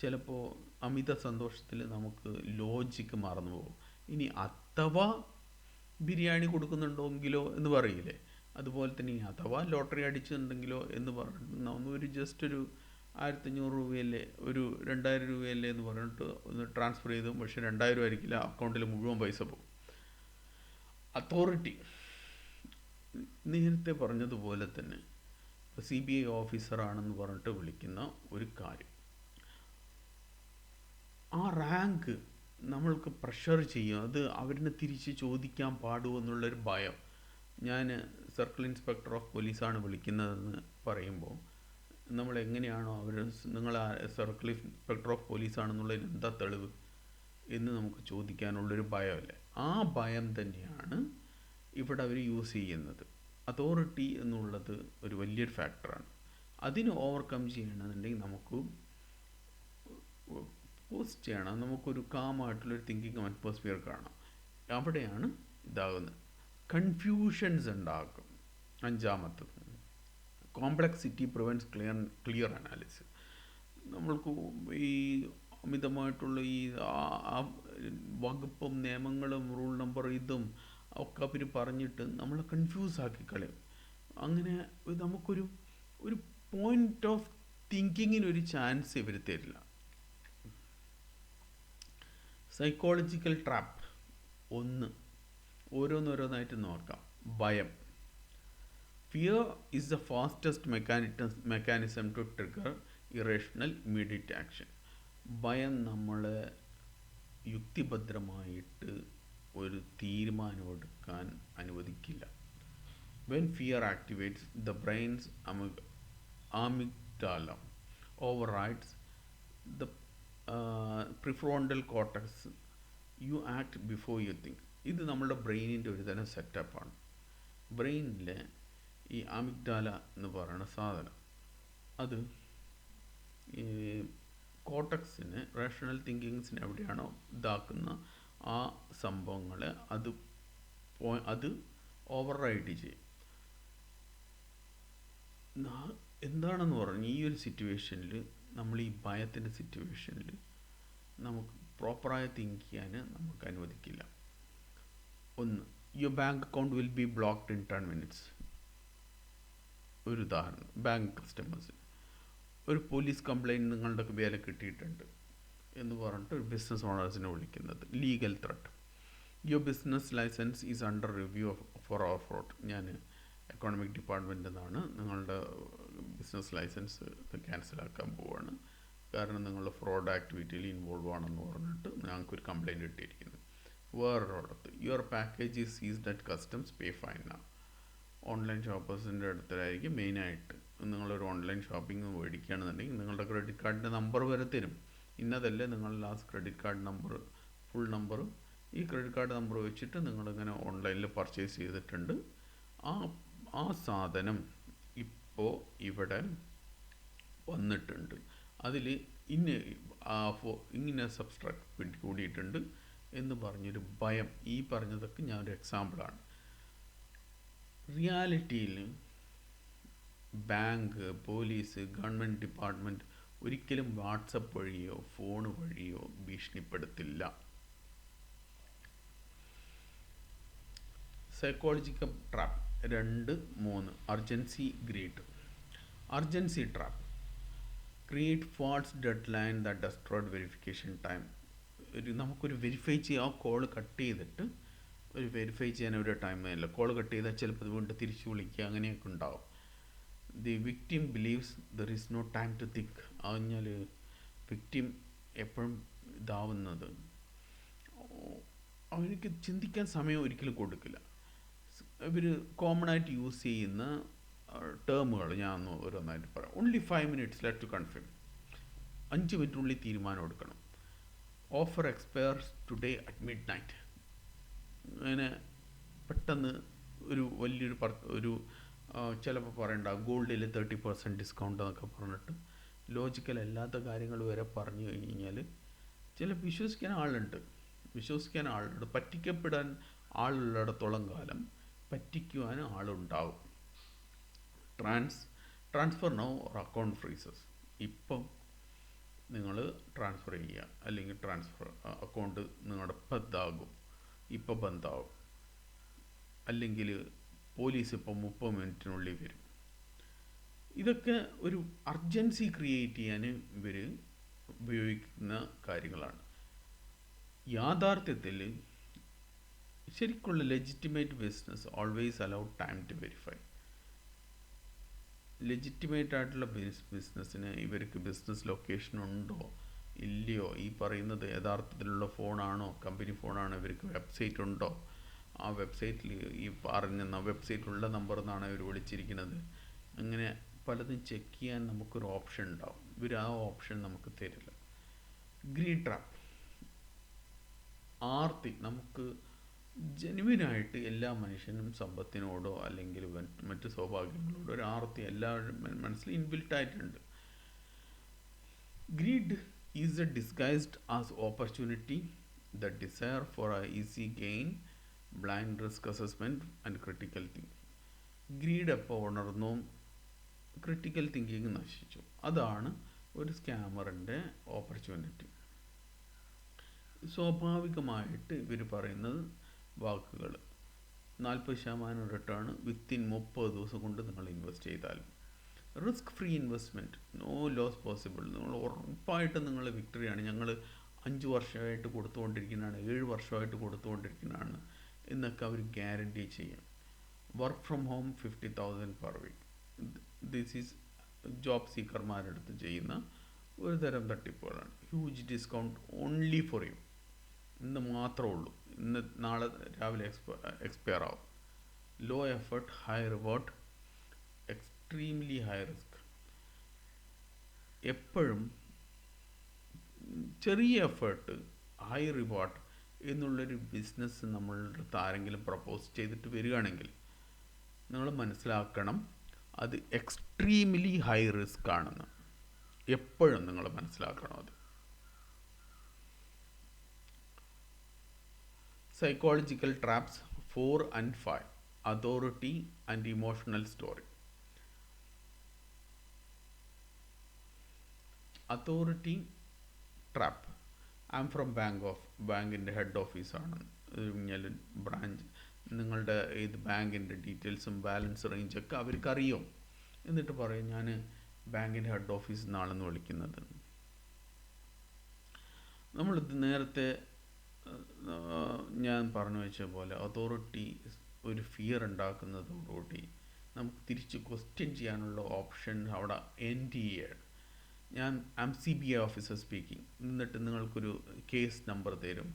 ചിലപ്പോൾ അമിത സന്തോഷത്തിൽ നമുക്ക് ലോജിക്ക് മറന്നു പോകും. ഇനി അഥവാ ബിരിയാണി കൊടുക്കുന്നുണ്ടെങ്കിലോ എന്ന് പറയില്ലേ, അതുപോലെ തന്നെ ഈ അഥവാ ലോട്ടറി അടിച്ചിട്ടുണ്ടെങ്കിലോ എന്ന് പറഞ്ഞിട്ട് ഒരു ജസ്റ്റ് ഒരു 1500 രൂപയല്ലേ, ഒരു 2000 രൂപയല്ലേ എന്ന് പറഞ്ഞിട്ട് ഒന്ന് ട്രാൻസ്ഫർ ചെയ്തു. പക്ഷേ 2000 ആയിരിക്കില്ല, അക്കൗണ്ടിൽ മുഴുവൻ പൈസ പോകും. അതോറിറ്റി നേരത്തെ പറഞ്ഞതുപോലെ തന്നെ CBI ഓഫീസറാണെന്ന് പറഞ്ഞിട്ട് വിളിക്കുന്ന ഒരു കാര്യം, ആ റാങ്ക് നമ്മൾക്ക് പ്രഷർ ചെയ്യും. അത് അവരിനെ തിരിച്ച് ചോദിക്കാൻ പാടുമോ എന്നുള്ളൊരു ഭയം. ഞാൻ സർക്കിൾ ഇൻസ്പെക്ടർ ഓഫ് പോലീസാണ് വിളിക്കുന്നതെന്ന് പറയുമ്പോൾ നമ്മൾ എങ്ങനെയാണോ നിങ്ങൾ സർക്കിൾ ഇൻസ്പെക്ടർ ഓഫ് പോലീസാണെന്നുള്ളതിന് എന്താ തെളിവ് എന്ന് നമുക്ക് ചോദിക്കാനുള്ളൊരു ഭയമല്ലേ. ആ ഭയം തന്നെയാണ് ഇവിടെ അവർ യൂസ് ചെയ്യുന്നത്. അതോറിറ്റി എന്നുള്ളത് ഒരു വലിയൊരു ഫാക്ടറാണ്. അതിന് ഓവർകം ചെയ്യണമെന്നുണ്ടെങ്കിൽ നമുക്ക് പോസ്റ്റ് ചെയ്യണം, നമുക്കൊരു കാമായിട്ടുള്ളൊരു തിങ്കിങ് അറ്റ്മോസ്ഫിയർ കാണാം. അവിടെയാണ് ഇതാകുന്നത്. കൺഫ്യൂഷൻസ് ഉണ്ടാക്കും. അഞ്ചാമത്തത്, കോംപ്ലക്സിറ്റി പ്രിവെൻറ്റ്സ് ക്ലിയർ അനാലിസിസ്. നമ്മൾക്ക് ഈ അമിതമായിട്ടുള്ള ഈ വകുപ്പും നിയമങ്ങളും റൂൾ നമ്പർ ഇതും ഒക്കെ അവർ പറഞ്ഞിട്ട് നമ്മളെ കൺഫ്യൂസ് ആക്കി കളയും. അങ്ങനെ നമുക്കൊരു പോയിന്റ് ഓഫ് തിങ്കിങ്ങിനൊരു ചാൻസ് ഇവർ തരില്ല. സൈക്കോളജിക്കൽ ട്രാപ്പ് ഓരോന്നോരോന്നായിട്ട് നോക്കാം. ഭയം. Fear is the fastest mechanism to trigger irrational immediate action. ഭയം നമ്മളെ യുക്തിഭദ്രമായിട്ട് ഒരു തീരുമാനമെടുക്കാൻ അനുവദിക്കില്ല. When fear activates the brain's amygdala overrides the prefrontal cortex. You act before you think. ഇത് നമ്മുടെ ബ്രെയിനിൻ്റെ ഒരു തരം സെറ്റപ്പാണ്. ബ്രെയിനിലെ ഈ അമിഗ്ഡാല എന്ന് പറയുന്ന സാധനം, അത് ഈ കോട്ടക്സിന്, റേഷണൽ തിങ്കിങ്സിന് എവിടെയാണോ ഇതാക്കുന്ന ആ സംഭവങ്ങളെ അത് ഓവർ റൈഡ് ചെയ്യും. എന്താണെന്ന് പറഞ്ഞാൽ ഈ ഒരു സിറ്റുവേഷനിൽ, നമ്മൾ ഈ ഭയത്തിൻ്റെ സിറ്റുവേഷനിൽ നമുക്ക് പ്രോപ്പറായി തിങ്ക് ചെയ്യാൻ നമുക്ക് അനുവദിക്കില്ല. ഒന്ന്, your bank account will be blocked in 10 minutes. ഒരു ഉദാഹരണം, ബാങ്ക് കസ്റ്റമേഴ്സ് ഒരു പോലീസ് കംപ്ലയിൻറ്റ് നിങ്ങളുടെ വില കിട്ടിയിട്ടുണ്ട് എന്ന് പറഞ്ഞിട്ട് ഒരു ബിസിനസ് ഓണേഴ്സിനെ വിളിക്കുന്നത്. Legal threat. Your business licence is under review for our fraud. ഞാൻ എക്കോണമിക് ഡിപ്പാർട്ട്മെൻറ്റിൽ നിന്നാണ് നിങ്ങളുടെ ബിസിനസ് ലൈസൻസ് ക്യാൻസലാക്കാൻ പോവുകയാണ്, കാരണം നിങ്ങൾ ഫ്രോഡ് ആക്ടിവിറ്റിയിൽ ഇൻവോൾവ് ആണെന്ന് പറഞ്ഞിട്ട് ഞങ്ങൾക്കൊരു കംപ്ലയിൻറ്റ് കിട്ടിയിരിക്കുന്നു. വേറൊരിടത്ത്, your package is seized at customs, pay fine now. Online ഷോപ്പേഴ്സിൻ്റെ അടുത്തായിരിക്കും മെയിനായിട്ട്. നിങ്ങളൊരു ഓൺലൈൻ ഷോപ്പിംഗ് മേടിക്കുകയാണെന്നുണ്ടെങ്കിൽ നിങ്ങളുടെ ക്രെഡിറ്റ് കാർഡിൻ്റെ നമ്പർ വരെ തരും. ഇന്നതല്ലേ നിങ്ങൾ last credit card number, full number, ഈ ക്രെഡിറ്റ് കാർഡ് നമ്പർ വെച്ചിട്ട് നിങ്ങളിങ്ങനെ ഓൺലൈനിൽ പർച്ചേസ് ചെയ്തിട്ടുണ്ട്. ആ സാധനം ഇപ്പോൾ ഇവിടെ വന്നിട്ടുണ്ട്, അതിൽ ഇങ്ങനെ സബ്സ്ട്രാക്ട് കൂടിയിട്ടുണ്ട് എന്ന് പറഞ്ഞൊരു ഭയം. ഈ പറഞ്ഞതൊക്കെ ഞാനൊരു എക്സാമ്പിളാണ്. റിയാലിറ്റിയിൽ ബാങ്ക്, പോലീസ്, ഗവൺമെൻറ് ഡിപ്പാർട്ട്മെൻറ്റ് ഒരിക്കലും വാട്സപ്പ് വഴിയോ ഫോൺ വഴിയോ ഭീഷണിപ്പെടുത്തില്ല. Psychological trap 2, 3. Urgency trap. Create false deadline that destroyed verification time. നമുക്കൊരു വെരിഫൈ ചെയ്യാൻ, ആ കോൾ കട്ട് ചെയ്തിട്ട് ഒരു വെരിഫൈ ചെയ്യാൻ ഒരു ടൈം ഇല്ല. കോൾ കട്ട് ചെയ്താൽ ചിലപ്പോൾ വീണ്ടും തിരിച്ച് വിളിക്കുക, അങ്ങനെയൊക്കെ ഉണ്ടാവും. The victim believes there is no time to think. കഴിഞ്ഞാൽ വിക്ടിം എപ്പോഴും ഇതാവുന്നത്, അവർക്ക് ചിന്തിക്കാൻ സമയം ഒരിക്കലും കൊടുക്കില്ല. ഇവർ കോമൺ ആയിട്ട് യൂസ് ചെയ്യുന്ന ടേമുകൾ ഞാൻ ഓരോന്നായിട്ട് പറയാം. Only 5 minutes let to confirm. 5 മിനിറ്റിനുള്ളിൽ തീരുമാനം എടുക്കണം. Offer expires today at midnight. അങ്ങനെ പെട്ടെന്ന് ഒരു വലിയൊരു ഒരു ചിലപ്പോൾ പറയണ്ട ഗോൾഡിൽ 30% ഡിസ്കൗണ്ട് എന്നൊക്കെ പറഞ്ഞിട്ട് ലോജിക്കൽ അല്ലാത്ത കാര്യങ്ങൾ വരെ പറഞ്ഞു കഴിഞ്ഞാൽ വിശ്വസിക്കാൻ ആളുണ്ട്. പറ്റിക്കപ്പെടാൻ ആളുള്ളിടത്തോളം കാലം പറ്റിക്കുവാൻ ആളുണ്ടാവും. Transfer now or account freezes. ഇപ്പം നിങ്ങൾ ട്രാൻസ്ഫർ ചെയ്യുക, അല്ലെങ്കിൽ അക്കൗണ്ട് നിങ്ങളുടെ ഇപ്പം ബന്ധാകും, അല്ലെങ്കിൽ പോലീസ് ഇപ്പം 30 മിനിറ്റിനുള്ളിൽ വരും. ഇതൊക്കെ ഒരു അർജൻസി ക്രിയേറ്റ് ചെയ്യാൻ ഇവർ ഉപയോഗിക്കുന്ന കാര്യങ്ങളാണ്. യാഥാർത്ഥ്യത്തിൽ ശരിക്കുള്ള legitimate business always allow time to verify. Legitimate ആയിട്ടുള്ള ബിസിനസ്സിന് ഇവർക്ക് ബിസിനസ് ലൊക്കേഷൻ ഉണ്ടോ ഇല്ലയോ, ഈ പറയുന്നത് യഥാർത്ഥത്തിലുള്ള ഫോണാണോ, കമ്പനി ഫോണാണോ, ഇവർക്ക് വെബ്സൈറ്റ് ഉണ്ടോ, ആ വെബ്സൈറ്റിൽ ഈ പറഞ്ഞ വെബ്സൈറ്റിലുള്ള നമ്പറിൽ നിന്നാണ് ഇവർ വിളിച്ചിരിക്കുന്നത്, അങ്ങനെ പലതും ചെക്ക് ചെയ്യാൻ നമുക്കൊരു ഓപ്ഷൻ ഉണ്ടാവും. ഇവർ ആ ഓപ്ഷൻ നമുക്ക് തരില്ല. ഗ്രീഡ് ട്രാപ്പ്, ആർത്തി. നമുക്ക് ജെനുവിനായിട്ട് എല്ലാ മനുഷ്യനും സമ്പത്തിനോടോ അല്ലെങ്കിൽ മറ്റ് സൗഭാഗ്യങ്ങളോടോ ഒരു ആർത്തി എല്ലാവരും മനസ്സിൽ ഇൻബിൽട്ടായിട്ടുണ്ട്. Greed is a disguised as opportunity, the desire for a easy gain, blind risk assessment and critical thinking. Greed എപ്പോൾ ഉണർന്നു, ക്രിട്ടിക്കൽ തിങ്കിങ് നശിച്ചു. അതാണ് ഒരു സ്കാമറിൻ്റെ ഓപ്പർച്യൂണിറ്റി. സ്വാഭാവികമായിട്ട് ഇവർ പറയുന്നത് വാക്കുകൾ 40% റിട്ടേൺ വിത്തിൻ 30 ദിവസം കൊണ്ട് നിങ്ങൾ ഇൻവെസ്റ്റ് ചെയ്താൽ, risk free investment, no loss possible, നിങ്ങൾ ഉറപ്പായിട്ട് നിങ്ങൾ വിക്ടറിയാണ്, ഞങ്ങൾ 5 വർഷമായിട്ട് കൊടുത്തുകൊണ്ടിരിക്കുന്നതാണ്, 7 വർഷമായിട്ട് കൊടുത്തുകൊണ്ടിരിക്കുന്നതാണ് എന്നൊക്കെ അവർ ഗ്യാരണ്ടി ചെയ്യും. Work from home 50,000 per week. This is job സീക്കർമാരുടെ അടുത്ത് ചെയ്യുന്ന ഒരു തരം തട്ടിപ്പുകളാണ്. Huge discount only for you. ഇന്ന് മാത്രമേ ഉള്ളൂ, നാളെ രാവിലെ എക്സ്പയർ ആവും. Low effort high reward, extremely high risk. എപ്പോഴും ചെറിയ എഫേർട്ട് ഹൈ റിവാർഡ് എന്നുള്ളൊരു ബിസിനസ് നമ്മളുടെ അടുത്ത് ആരെങ്കിലും പ്രപ്പോസ് ചെയ്തിട്ട് വരികയാണെങ്കിൽ നിങ്ങൾ മനസ്സിലാക്കണം അത് എക്സ്ട്രീംലി ഹൈ റിസ്ക് ആണെന്ന്. എപ്പോഴും നിങ്ങൾ മനസ്സിലാക്കണം അത്. Psychological traps 4 and 5. Authority and emotional story. Authority trap. I am from ബാങ്കിൻ്റെ ഹെഡ് ഓഫീസാണ്, ബ്രാഞ്ച്, നിങ്ങളുടെ ഏത് ബാങ്കിൻ്റെ ഡീറ്റെയിൽസും ബാലൻസ് റേഞ്ചൊക്കെ അവർക്കറിയും. എന്നിട്ട് പറയും ഞാൻ ബാങ്കിൻ്റെ ഹെഡ് ഓഫീസിൽ നിന്നാണെന്ന് വിളിക്കുന്നത്. നമ്മളിത് നേരത്തെ ഞാൻ പറഞ്ഞു വെച്ച പോലെ അതോറിറ്റി ഒരു ഫിയർ ഉണ്ടാക്കുന്നതോടുകൂടി നമുക്ക് തിരിച്ച് ക്വസ്റ്റ്യൻ ചെയ്യാനുള്ള ഓപ്ഷൻ അവിടെ എൻഡ് ചെയ്യാണ്. ഞാൻ CBI ഓഫീസർ സ്പീക്കിംഗ്, എന്നിട്ട് നിങ്ങൾക്കൊരു കേസ് നമ്പർ തരും,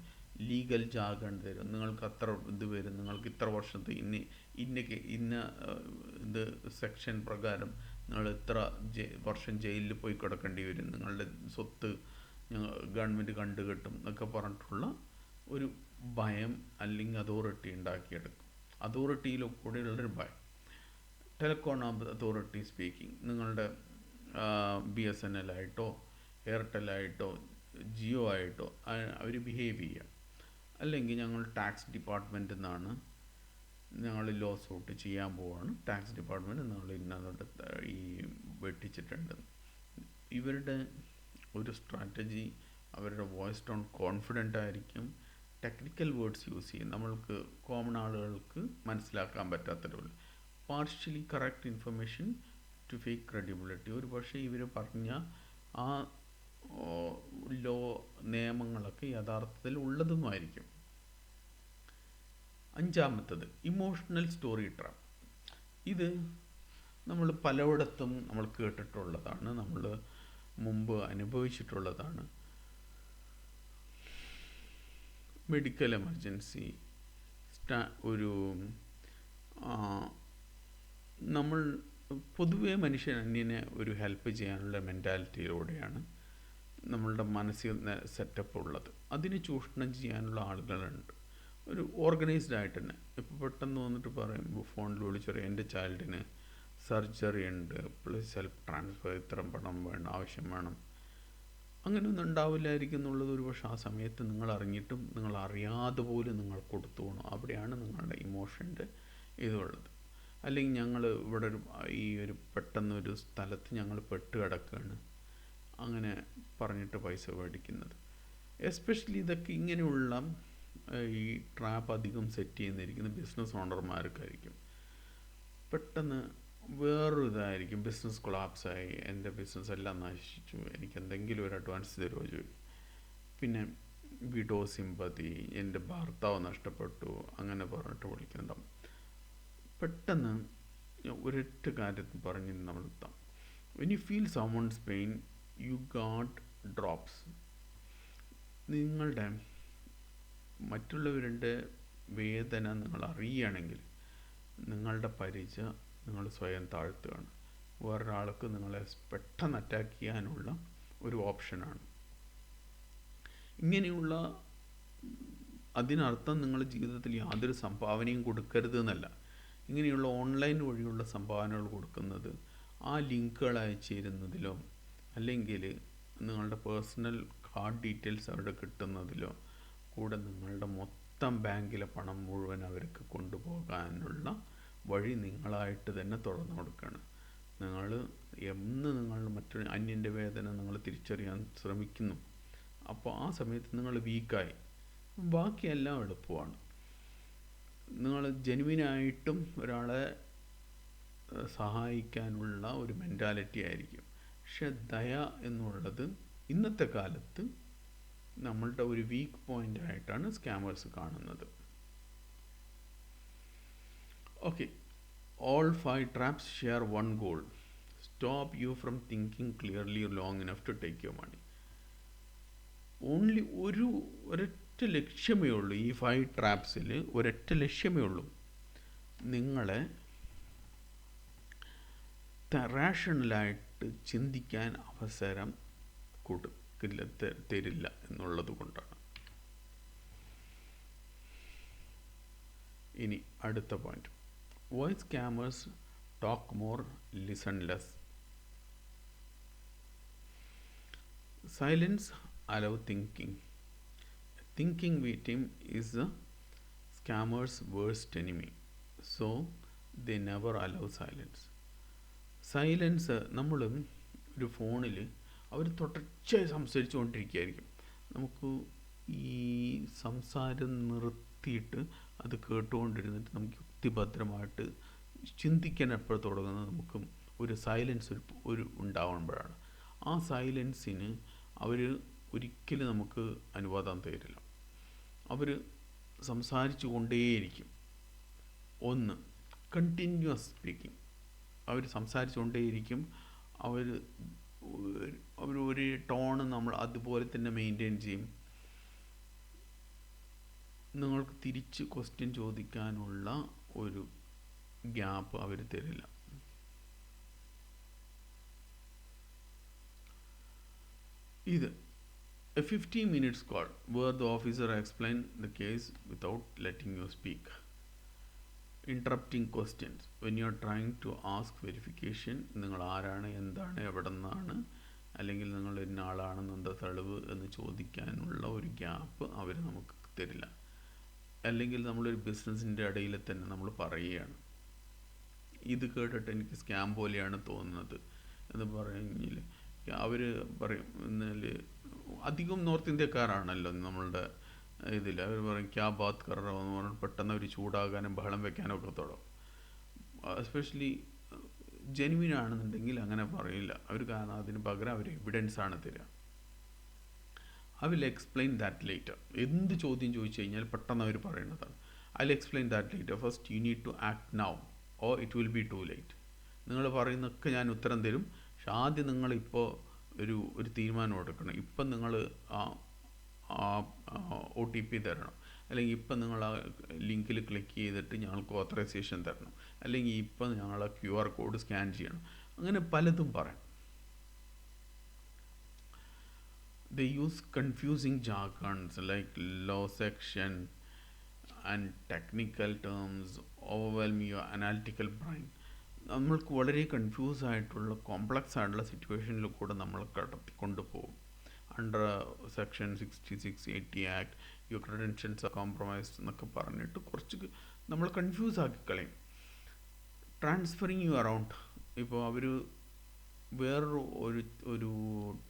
ലീഗൽ ജാർഗൺ തരും, നിങ്ങൾക്ക് അത്ര ഇത് വരും, നിങ്ങൾക്ക് ഇത്ര വർഷത്തെ ഇന്ന ഇത് സെക്ഷൻ പ്രകാരം നിങ്ങൾ ഇത്ര വർഷം ജയിലിൽ പോയി കിടക്കേണ്ടി വരും, നിങ്ങളുടെ സ്വത്ത് ഗവൺമെൻറ് കണ്ടുകെട്ടും എന്നൊക്കെ പറഞ്ഞിട്ടുള്ള ഒരു ഭയം അല്ലെങ്കിൽ അതോറിറ്റി ഉണ്ടാക്കിയെടുക്കും. അതോറിറ്റിയിൽ കൂടെയുള്ളൊരു ഭയം. ടെലികോം അതോറിറ്റി സ്പീക്കിംഗ്, നിങ്ങളുടെ BSNL ആയിട്ടോ എയർടെല്ലായിട്ടോ ജിയോ ആയിട്ടോ അവർ ബിഹേവ് ചെയ്യുക. അല്ലെങ്കിൽ ഞങ്ങൾ ടാക്സ് ഡിപ്പാർട്ട്മെൻറ്റിൽ നിന്നാണ്, ഞങ്ങൾ ലോ സൂട്ട് ചെയ്യാൻ പോവാണ്, ടാക്സ് ഡിപ്പാർട്ട്മെൻറ്റ് ഞങ്ങൾ ഇന്നത് ഈ വെട്ടിച്ചിട്ടുണ്ട്. ഇവരുടെ ഒരു സ്ട്രാറ്റജി, അവരുടെ വോയിസ് ടോൺ കോൺഫിഡൻ്റ് ആയിരിക്കും, ടെക്നിക്കൽ വേർഡ്സ് യൂസ് ചെയ്യും, നമ്മൾക്ക് കോമൺ ആളുകൾക്ക് മനസ്സിലാക്കാൻ പറ്റാത്തതുപോലെ. Partially correct information to fake credibility. ഒരു പക്ഷേ ഇവർ പറഞ്ഞ ആ ലോ നിയമങ്ങളൊക്കെ യഥാർത്ഥത്തിൽ ഉള്ളതുമായിരിക്കും. 5-മത്തത് ഇമോഷണൽ സ്റ്റോറി ട്രാപ്പ്. ഇത് നമ്മൾ പലയിടത്തും നമ്മൾ കേട്ടിട്ടുള്ളതാണ്. നമ്മൾ മുമ്പ് അനുഭവിച്ചിട്ടുള്ളതാണ്. മെഡിക്കൽ എമർജൻസി, ഒരു നമ്മൾ പൊതുവേ മനുഷ്യൻ അന്യനെ ഒരു ഹെൽപ്പ് ചെയ്യാനുള്ള മെൻറ്റാലിറ്റിയിലൂടെയാണ് നമ്മളുടെ മാനസിക സെറ്റപ്പ് ഉള്ളത്. അതിനെ ചൂഷണം ചെയ്യാനുള്ള ആളുകളുണ്ട്. ഒരു ഓർഗനൈസ്ഡ് ആയിട്ട് തന്നെ. ഇപ്പോൾ പെട്ടെന്ന് വന്നിട്ട് പറയുമ്പോൾ ഫോണിൽ വിളിച്ചറിയാം എൻ്റെ ചൈൽഡിന് സർജറി ഉണ്ട്, പ്ലസ് സെൽഫ് ട്രാൻസ്ഫർ, ഇത്രയും പണം വേണം, ആവശ്യം വേണം. അങ്ങനെയൊന്നും ഉണ്ടാവില്ലായിരിക്കും എന്നുള്ളത് ഒരു പക്ഷേ ആ സമയത്ത് നിങ്ങൾ അറിഞ്ഞിട്ടും നിങ്ങൾ അറിയാതെ പോലും നിങ്ങൾ കൊടുത്തു പോകണം. അവിടെയാണ് നിങ്ങളുടെ ഇമോഷൻ്റെ ഇതുള്ളത്. അല്ലെങ്കിൽ ഞങ്ങൾ ഇവിടെ ഒരു പെട്ടെന്നൊരു സ്ഥലത്ത് ഞങ്ങൾ പെട്ട് കിടക്കുകയാണ്, അങ്ങനെ പറഞ്ഞിട്ട് പൈസ മേടിക്കുന്നത്. എസ്പെഷ്യലി ഇതൊക്കെ ഇങ്ങനെയുള്ള ഈ ട്രാപ്പ് അധികം സെറ്റ് ചെയ്യുന്നിരിക്കുന്നത് ബിസിനസ് ഓണർമാർക്കായിരിക്കും. പെട്ടെന്ന് വേറൊരു ഇതായിരിക്കും, ബിസിനസ് കൊളാപ്സായി, എൻ്റെ ബിസിനസ് എല്ലാം നശിച്ചു, എനിക്ക് എന്തെങ്കിലും ഒരു അഡ്വാൻസ് തരുമോ ചോദിക്കും. പിന്നെ വിഡോ സിമ്പതി, എൻ്റെ ഭർത്താവ് നഷ്ടപ്പെട്ടു, അങ്ങനെ പറഞ്ഞിട്ട് വിളിക്കുന്നുണ്ടാവും. പെട്ടെന്ന് ഒരൊറ്റ കാര്യത്തിൽ പറഞ്ഞ് നമ്മൾ എത്താം. When you feel someone's pain U Ghat drops. നിങ്ങളുടെ മറ്റുള്ളവരുടെ വേദന നിങ്ങൾ അറിയുകയാണെങ്കിൽ നിങ്ങളുടെ പരിച നിങ്ങൾ സ്വയം താഴ്ത്തുകയാണ്. വേറൊരാൾക്ക് നിങ്ങളെ പെട്ടെന്ന് അറ്റാക്ക് ചെയ്യാനുള്ള ഒരു ഓപ്ഷനാണ്. ഇങ്ങനെയുള്ള അതിനർത്ഥം നിങ്ങൾ ജീവിതത്തിൽ യാതൊരു സംഭാവനയും കൊടുക്കരുത് എന്നല്ല. ഇങ്ങനെയുള്ള ഓൺലൈൻ വഴിയുള്ള സംഭാവനകൾ കൊടുക്കുന്നത് ആ ലിങ്കുകൾ അയച്ചിരുന്നതിലോ അല്ലെങ്കിൽ നിങ്ങളുടെ പേഴ്സണൽ കാർഡ് ഡീറ്റെയിൽസ് അവിടെ കിട്ടുന്നതിലോ കൂടെ നിങ്ങളുടെ മൊത്തം ബാങ്കിലെ പണം മുഴുവൻ അവർക്ക് കൊണ്ടുപോകാനുള്ള വഴി നിങ്ങളായിട്ട് തന്നെ തുറന്നു കൊടുക്കുകയാണ്. നിങ്ങൾ മറ്റൊരു അന്യൻ്റെ വേദന നിങ്ങൾ തിരിച്ചറിയാൻ ശ്രമിക്കുന്നു. അപ്പോൾ ആ സമയത്ത് നിങ്ങൾ വീക്കായി, ബാക്കിയെല്ലാം എളുപ്പമാണ്. നിങ്ങൾ ജെനുവിനായിട്ടും ഒരാളെ സഹായിക്കാനുള്ള ഒരു മെൻറ്റാലിറ്റി ആയിരിക്കും. പക്ഷെ ദയ എന്നുള്ളത് ഇന്നത്തെ കാലത്ത് നമ്മളുടെ ഒരു വീക്ക് പോയിൻ്റ് ആയിട്ടാണ് സ്കാമേഴ്സ് കാണുന്നത്. Okay, all 5 traps share one goal: stop you from thinking clearly long enough to take your money. Only ഒരൊറ്റ ലക്ഷ്യമേ ഉള്ളൂ. ഈ 5 ട്രാപ്സിൽ ഒരൊറ്റ ലക്ഷ്യമേ ഉള്ളൂ: നിങ്ങളെ റാഷണലായിട്ട് ചിന്തിക്കാൻ അവസരം തരില്ല എന്നുള്ളത് കൊണ്ടാണ്. ഇനി അടുത്ത point: why scammers talk more, listen less. Silence allow thinking. Thinking victim is the scammer's worst enemy, so they never allow silence. Silence, നമ്മൾ ഒരു ഫോണിൽ അവർ തുടർച്ചയായി സംസാരിച്ചു കൊണ്ടിരിക്കുകയായിരിക്കും. നമുക്ക് ഈ സംസാരം നിർത്തിയിട്ട് അത് കേട്ടുകൊണ്ടിരുന്നിട്ട് നമുക്ക് യുക്തിഭദ്രമായിട്ട് ചിന്തിക്കാൻ എപ്പോൾ തുടങ്ങുന്നത് നമുക്ക് ഒരു സൈലൻസ് ഒരു ഉണ്ടാവുമ്പോഴാണ്. ആ സൈലൻസിന് അവർ ഒരിക്കലും നമുക്ക് അനുവാദം തരില്ല. അവർ സംസാരിച്ചു കൊണ്ടേയിരിക്കും. ഒന്ന്, കണ്ടിന്യൂസ് സ്പീക്കിംഗ്. അവർ സംസാരിച്ചു കൊണ്ടേയിരിക്കും. അവർ ഒരു ടോണ് നമ്മൾ അതുപോലെ തന്നെ മെയിൻറ്റെയിൻ ചെയ്യും. നിങ്ങൾക്ക് തിരിച്ച് ക്വസ്റ്റ്യൻ ചോദിക്കാനുള്ള ഒരു ഗ്യാപ്പ് അവർ തരില്ല. ഇത് a 15 minutes call where the officer explain the case without letting you speak. Interrupting questions when you are trying to ask verification. നിങ്ങൾ ആരാണ്, എന്താണ്, എവിടെ നിന്നാണ്, അല്ലെങ്കിൽ നിങ്ങൾ ഇന്ന ആളാണെന്ന് എന്താ തെളിവ് എന്ന് ചോദിക്കാനുള്ള ഒരു ഗ്യാപ്പ് അവർ നമുക്ക് തരില്ല. അല്ലെങ്കിൽ നമ്മളൊരു ബിസിനസ്സിൻ്റെ ഇടയിൽ തന്നെ നമ്മൾ പറയുകയാണ്, ഇത് കേട്ടിട്ട് എനിക്ക് സ്കാം പോലെയാണ് തോന്നുന്നത് എന്ന് പറഞ്ഞെങ്കിൽ അവർ പറയും. എന്നാൽ അധികം നോർത്ത് ഇന്ത്യക്കാരാണല്ലോ നമ്മളുടെ ഇതിൽ. അവർ പറയും ക്യാ ബാത് കർ റഹോ എന്ന് പറഞ്ഞാൽ പെട്ടെന്ന് അവർ ചൂടാകാനും ബഹളം വെക്കാനും ഒക്കെ തുടങ്ങും. എസ്പെഷ്യലി ജെനുവിൻ ആണെന്നുണ്ടെങ്കിൽ അങ്ങനെ പറയില്ല അവർ. കാരണം അതിന് പകരം അവർ എവിഡൻസ് ആണ് തരിക. I will explain that later. എന്ത് ചോദ്യം ചോദിച്ചു കഴിഞ്ഞാൽ പെട്ടെന്ന് അവർ പറയുന്നതാണ്, I will explain that later. First you need to act now or it will be too late. നിങ്ങൾ പറയുന്നതൊക്കെ ഞാൻ ഉത്തരം തരും, പക്ഷെ ആദ്യം നിങ്ങളിപ്പോൾ ഒരു തീരുമാനം എടുക്കണം. ഇപ്പം നിങ്ങൾ ആ OTP തരണം, അല്ലെങ്കിൽ ഇപ്പം നിങ്ങൾ ആ ലിങ്കിൽ ക്ലിക്ക് ചെയ്തിട്ട് ഞങ്ങൾക്ക് ഓത്തറൈസേഷൻ തരണം, അല്ലെങ്കിൽ ഇപ്പം ഞങ്ങൾ ആ QR കോഡ് സ്കാൻ ചെയ്യണം, അങ്ങനെ പലതും പറയാം. They use confusing jargons like law section and technical terms, overwhelm your analytical brain. നമ്മൾക്ക് വളരെ കൺഫ്യൂസ് ആയിട്ടുള്ള കോംപ്ലക്സ് ആയിട്ടുള്ള സിറ്റുവേഷനിൽ കൂടെ നമ്മൾ കടത്തിക്കൊണ്ട് പോകും. Under section 6680 act your credentials are compromised എന്നൊക്കെ പറഞ്ഞിട്ട് കുറച്ച് നമ്മൾ കൺഫ്യൂസ് ആക്കി കളയും. Transferring you around. ഇപ്പോൾ അവർ വേറൊരു ഒരു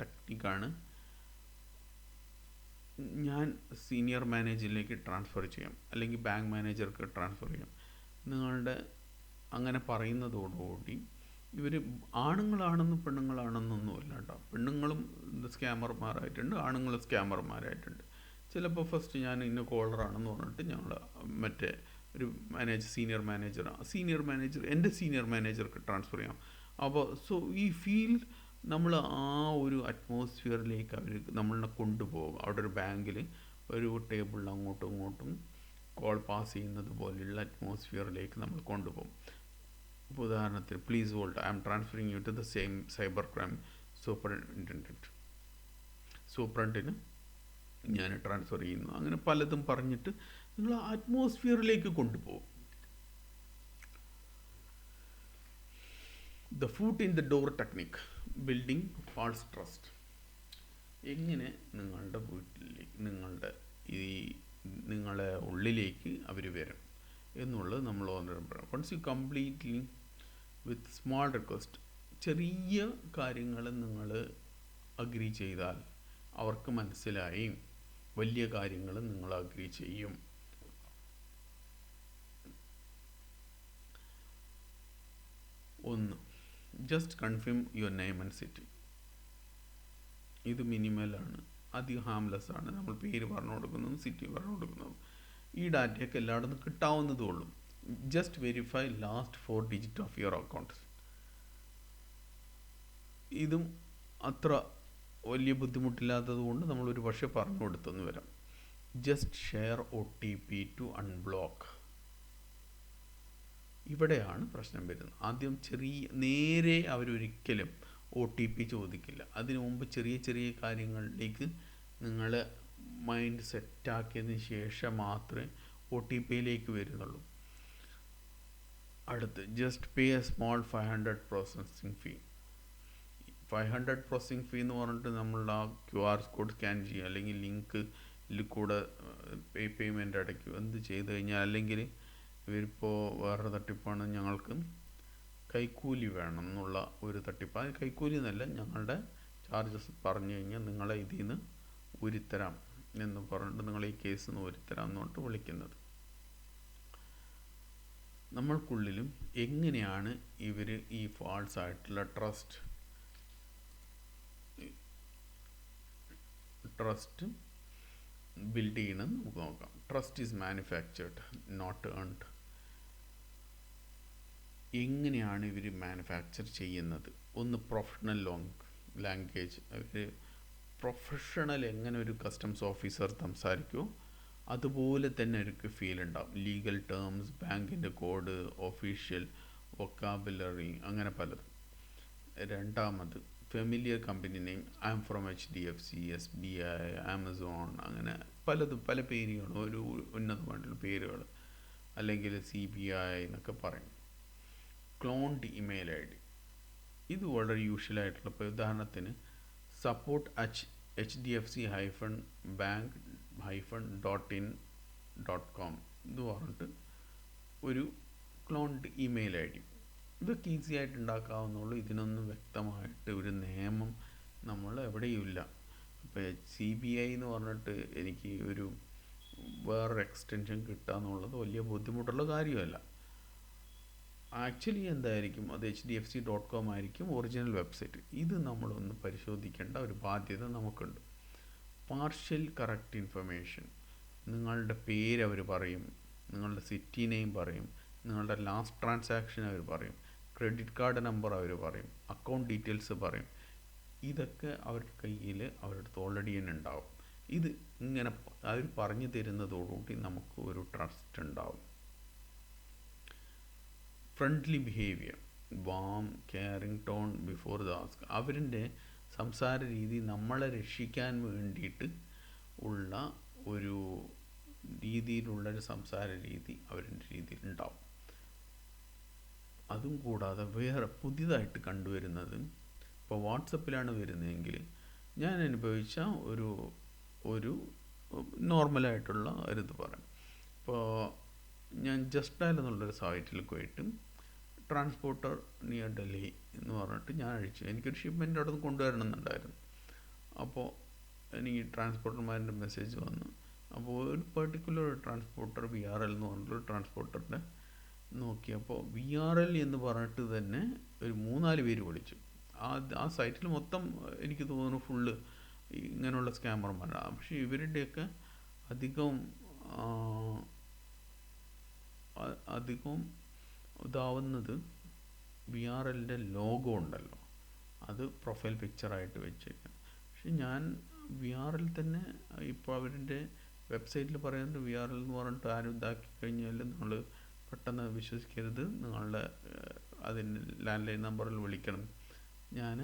ടെക്നിക്കാണ്, ഞാൻ സീനിയർ മാനേജറിലേക്ക് ട്രാൻസ്ഫർ ചെയ്യാം, അല്ലെങ്കിൽ ബാങ്ക് മാനേജർക്ക് ട്രാൻസ്ഫർ ചെയ്യാം. നിങ്ങളുടെ അങ്ങനെ പറയുന്നതോടുകൂടി ഇവർ ആണുങ്ങളാണെന്നും പെണ്ണുങ്ങളാണെന്നൊന്നുമില്ല കേട്ടോ. പെണ്ണുങ്ങളും സ്കാമർമാരായിട്ടുണ്ട്, ആണുങ്ങളും സ്കാമർമാരായിട്ടുണ്ട്. ചിലപ്പോൾ ഫസ്റ്റ് ഞാൻ ഇന്ന കോളറാണെന്ന് പറഞ്ഞിട്ട് ഞങ്ങൾ മറ്റേ ഒരു സീനിയർ മാനേജർ എൻ്റെ സീനിയർ മാനേജർക്ക് ട്രാൻസ്ഫർ ചെയ്യാം. അപ്പോൾ സോ ഈ ഫീൽ നമ്മൾ ആ ഒരു അറ്റ്മോസ്ഫിയറിലേക്ക് അവർ നമ്മളെ കൊണ്ടുപോകും. അവിടെ ഒരു ബാങ്കിൽ ഒരു ടേബിളിൽ അങ്ങോട്ടും ഇങ്ങോട്ടും കോൾ പാസ് ചെയ്യുന്നത് പോലെയുള്ള അറ്റ്മോസ്ഫിയറിലേക്ക് നമ്മൾ കൊണ്ടുപോകും. ഇപ്പോൾ ഉദാഹരണത്തിന്, please hold, I am transferring you to the same cyber crime സൂപ്രണ്ടിന് ഞാൻ ട്രാൻസ്ഫർ ചെയ്യുന്നു. അങ്ങനെ പലതും പറഞ്ഞിട്ട് നിങ്ങൾ ആ അറ്റ്മോസ്ഫിയറിലേക്ക് കൊണ്ടുപോകും. The foot in the door technique, building false trust. എങ്ങനെ നിങ്ങളുടെ വീട്ടിലേക്ക് നിങ്ങളെ ഉള്ളിലേക്ക് അവർ വരും എന്നുള്ളത് നമ്മൾ ഓർമ്മ. Once you completely with small request, ചെറിയ കാര്യങ്ങൾ നിങ്ങൾ അഗ്രി ചെയ്താൽ അവർക്ക് മനസ്സിലായി, വലിയ കാര്യങ്ങൾ നിങ്ങൾ അഗ്രി ചെയ്യും. ഒന്ന്, just confirm your name and city. ഇത് മിനിമലാണ്, അധികം ഹാംലെസ് ആണ്. നമ്മൾ പേര് പറഞ്ഞു കൊടുക്കുന്നതും സിറ്റി പറഞ്ഞു കൊടുക്കുന്നതും ഈ ഡാറ്റയൊക്കെ എല്ലായിടത്തും കിട്ടാവുന്നതേ ഉള്ളൂ. Just verify last 4 digits of your account. ഇതും അത്ര വലിയ ബുദ്ധിമുട്ടില്ലാത്തത് കൊണ്ട് നമ്മളൊരു പക്ഷേ പറഞ്ഞു കൊടുത്തെന്ന് വരാം. Just share OTP to unblock. ഇവിടെയാണ് പ്രശ്നം വരുന്നത്. ആദ്യം നേരെ അവരൊരിക്കലും OTP ചോദിക്കില്ല. അതിനു മുമ്പ് ചെറിയ ചെറിയ കാര്യങ്ങളിലേക്ക് നിങ്ങൾ മൈൻഡ് സെറ്റാക്കിയതിന് ശേഷം മാത്രമേ OTPയിലേക്ക് വരുന്നുള്ളൂ. അടുത്ത്, just pay a small 500 processing fee. 500 processing fee എന്ന് പറഞ്ഞിട്ട് നമ്മളുടെ ആ QR കോഡ് സ്കാൻ ചെയ്യുക, അല്ലെങ്കിൽ ലിങ്കിൽ കൂടെ പേയ്മെൻറ്റ് അടയ്ക്കുക, എന്ത് ചെയ്ത് കഴിഞ്ഞാൽ, അല്ലെങ്കിൽ ഇവരിപ്പോൾ വേറൊരു തട്ടിപ്പാണ്, ഞങ്ങൾക്ക് കൈക്കൂലി വേണം എന്നുള്ള ഒരു തട്ടിപ്പ്. അത് കൈക്കൂലി എന്നല്ല, ഞങ്ങളുടെ ചാർജസ് പറഞ്ഞു കഴിഞ്ഞാൽ നിങ്ങളെ ഇതിൽ നിന്ന് ഉരുത്തരാം എന്ന് പറഞ്ഞിട്ട്, നിങ്ങൾ ഈ കേസിൽ നിന്ന് ഉരുത്തരാം എന്ന് പറഞ്ഞിട്ട് വിളിക്കുന്നത്. നമ്മൾക്കുള്ളിലും എങ്ങനെയാണ് ഇവർ ഈ ഫാൾസ് ആയിട്ടുള്ള ട്രസ്റ്റ് ബിൽഡ് ചെയ്യണമെന്ന് നമുക്ക് നോക്കാം. Trust is manufactured, not earned. എങ്ങനെയാണ് ഇവർ മാനുഫാക്ചർ ചെയ്യുന്നത്? ഒന്ന്, പ്രൊഫഷണൽ ലാംഗ്വേജ്. അവർ പ്രൊഫഷണൽ എങ്ങനെ ഒരു കസ്റ്റംസ് ഓഫീസർ സംസാരിക്കുമോ അതുപോലെ തന്നെ അവർക്ക് ഫീൽ ഉണ്ടാവും. ലീഗൽ ടേംസ്, ബാങ്കിൻ്റെ കോഡ്, ഒഫീഷ്യൽ വൊക്കാബുലറി, അങ്ങനെ പലതും. രണ്ടാമത്, familiar company name. I am from HDFC, SBI, Amazon, അങ്ങനെ പലതും, പല പേരുകളും, ഒരു ഉന്നതമായിട്ടുള്ള പേരുകൾ, അല്ലെങ്കിൽ CBI എന്നൊക്കെ പറയും. Cloned email ID. ഇത് വളരെ യൂഷ്വലായിട്ടുള്ള. ഇപ്പോൾ ഉദാഹരണത്തിന്, സപ്പോർട്ട് HDFC-bank.in.com ഇത് പറഞ്ഞിട്ട് ഒരു ക്ലോൺഡ് ഇമെയിൽ ID. ഇതൊക്കെ ഈസി ആയിട്ട് ഉണ്ടാക്കാവുന്നുള്ളൂ. ഇതിനൊന്നും വ്യക്തമായിട്ട് ഒരു നിയമം നമ്മൾ എവിടെയുമില്ല. ഇപ്പോൾ CBI എന്ന് പറഞ്ഞിട്ട് എനിക്ക് ഒരു വേറൊരു എക്സ്റ്റൻഷൻ കിട്ടുക എന്നുള്ളത് വലിയ ബുദ്ധിമുട്ടുള്ള കാര്യമല്ല. ആക്ച്വലി എന്തായിരിക്കും, അത് HDFC.com ആയിരിക്കും ഒറിജിനൽ വെബ്സൈറ്റ്. ഇത് നമ്മളൊന്ന് പരിശോധിക്കേണ്ട ഒരു ബാധ്യത നമുക്കുണ്ട്. Partial correct information. നിങ്ങളുടെ പേര് അവർ പറയും, നിങ്ങളുടെ സിറ്റി നെയിം പറയും, നിങ്ങളുടെ ലാസ്റ്റ് ട്രാൻസാക്ഷൻ അവർ പറയും, ക്രെഡിറ്റ് കാർഡ് നമ്പർ അവർ പറയും, അക്കൗണ്ട് ഡീറ്റെയിൽസ് പറയും. ഇതൊക്കെ അവരുടെ കയ്യിൽ അവരുടെ അടുത്ത് ഓൾറെഡി തന്നെ ഉണ്ടാവും. ഇത് ഇങ്ങനെ അവർ പറഞ്ഞു തരുന്നതോടുകൂടി നമുക്ക് ഒരു ട്രസ്റ്റ് ഉണ്ടാവും. Friendly behaviour, warm caring tone before the ask. അവരുടെ സംസാര രീതി നമ്മളെ രക്ഷിക്കാൻ വേണ്ടിയിട്ട് ഉള്ള ഒരു രീതിയിലുള്ളൊരു സംസാര രീതി അവരുടെ രീതിയിൽ ഉണ്ടാവും. അതും കൂടാതെ വേറെ പുതിയതായിട്ട് കണ്ടുവരുന്നത്, ഇപ്പോൾ വാട്സപ്പിലാണ് വരുന്നതെങ്കിൽ ഞാൻ അനുഭവിച്ച ഒരു ഒരു നോർമലായിട്ടുള്ള ഒരിത് പറയാം. ഇപ്പോൾ ഞാൻ ജസ്റ്റ് ഡയൽ എന്നുള്ളൊരു സൈറ്റിൽ പോയിട്ട് ട്രാൻസ്പോർട്ടർ നിയർ ഡൽഹി എന്ന് പറഞ്ഞിട്ട് ഞാൻ അഴിച്ചു. എനിക്കൊരു ഷിപ്മെൻ്റ് അവിടെ നിന്ന് കൊണ്ടുവരണം എന്നുണ്ടായിരുന്നു. അപ്പോൾ എനിക്ക് ട്രാൻസ്പോർട്ടർമാരുടെ മെസ്സേജ് വന്നു. അപ്പോൾ ഒരു പെർട്ടിക്കുലർ ട്രാൻസ്പോർട്ടർ VRL എന്ന് പറഞ്ഞിട്ടൊരു ട്രാൻസ്പോർട്ടറിൻ്റെ നോക്കിയപ്പോൾ VRL എന്ന് പറഞ്ഞിട്ട് തന്നെ ഒരു 3-4 പേര് വിളിച്ചു. ആ സൈറ്റിൽ മൊത്തം എനിക്ക് തോന്നുന്നു ഫുള്ള് ഇങ്ങനെയുള്ള സ്കാമർമാരാണ്. പക്ഷേ ഇവരുടെയൊക്കെ അധികം ഇതാവുന്നത് VRLൻ്റെ ലോഗോ ഉണ്ടല്ലോ, അത് പ്രൊഫൈൽ പിക്ചറായിട്ട് വെച്ചേക്കാം. പക്ഷെ ഞാൻ VRL തന്നെ ഇപ്പോൾ അവരുടെ വെബ്സൈറ്റിൽ പറയുന്നത് VRL എന്ന് പറഞ്ഞിട്ട് ആരും ഇതാക്കി കഴിഞ്ഞാൽ നിങ്ങൾ പെട്ടെന്ന് വിശ്വസിക്കരുത്, നിങ്ങളുടെ അതിന് ലാൻഡ് ലൈൻ നമ്പറിൽ വിളിക്കണം. ഞാൻ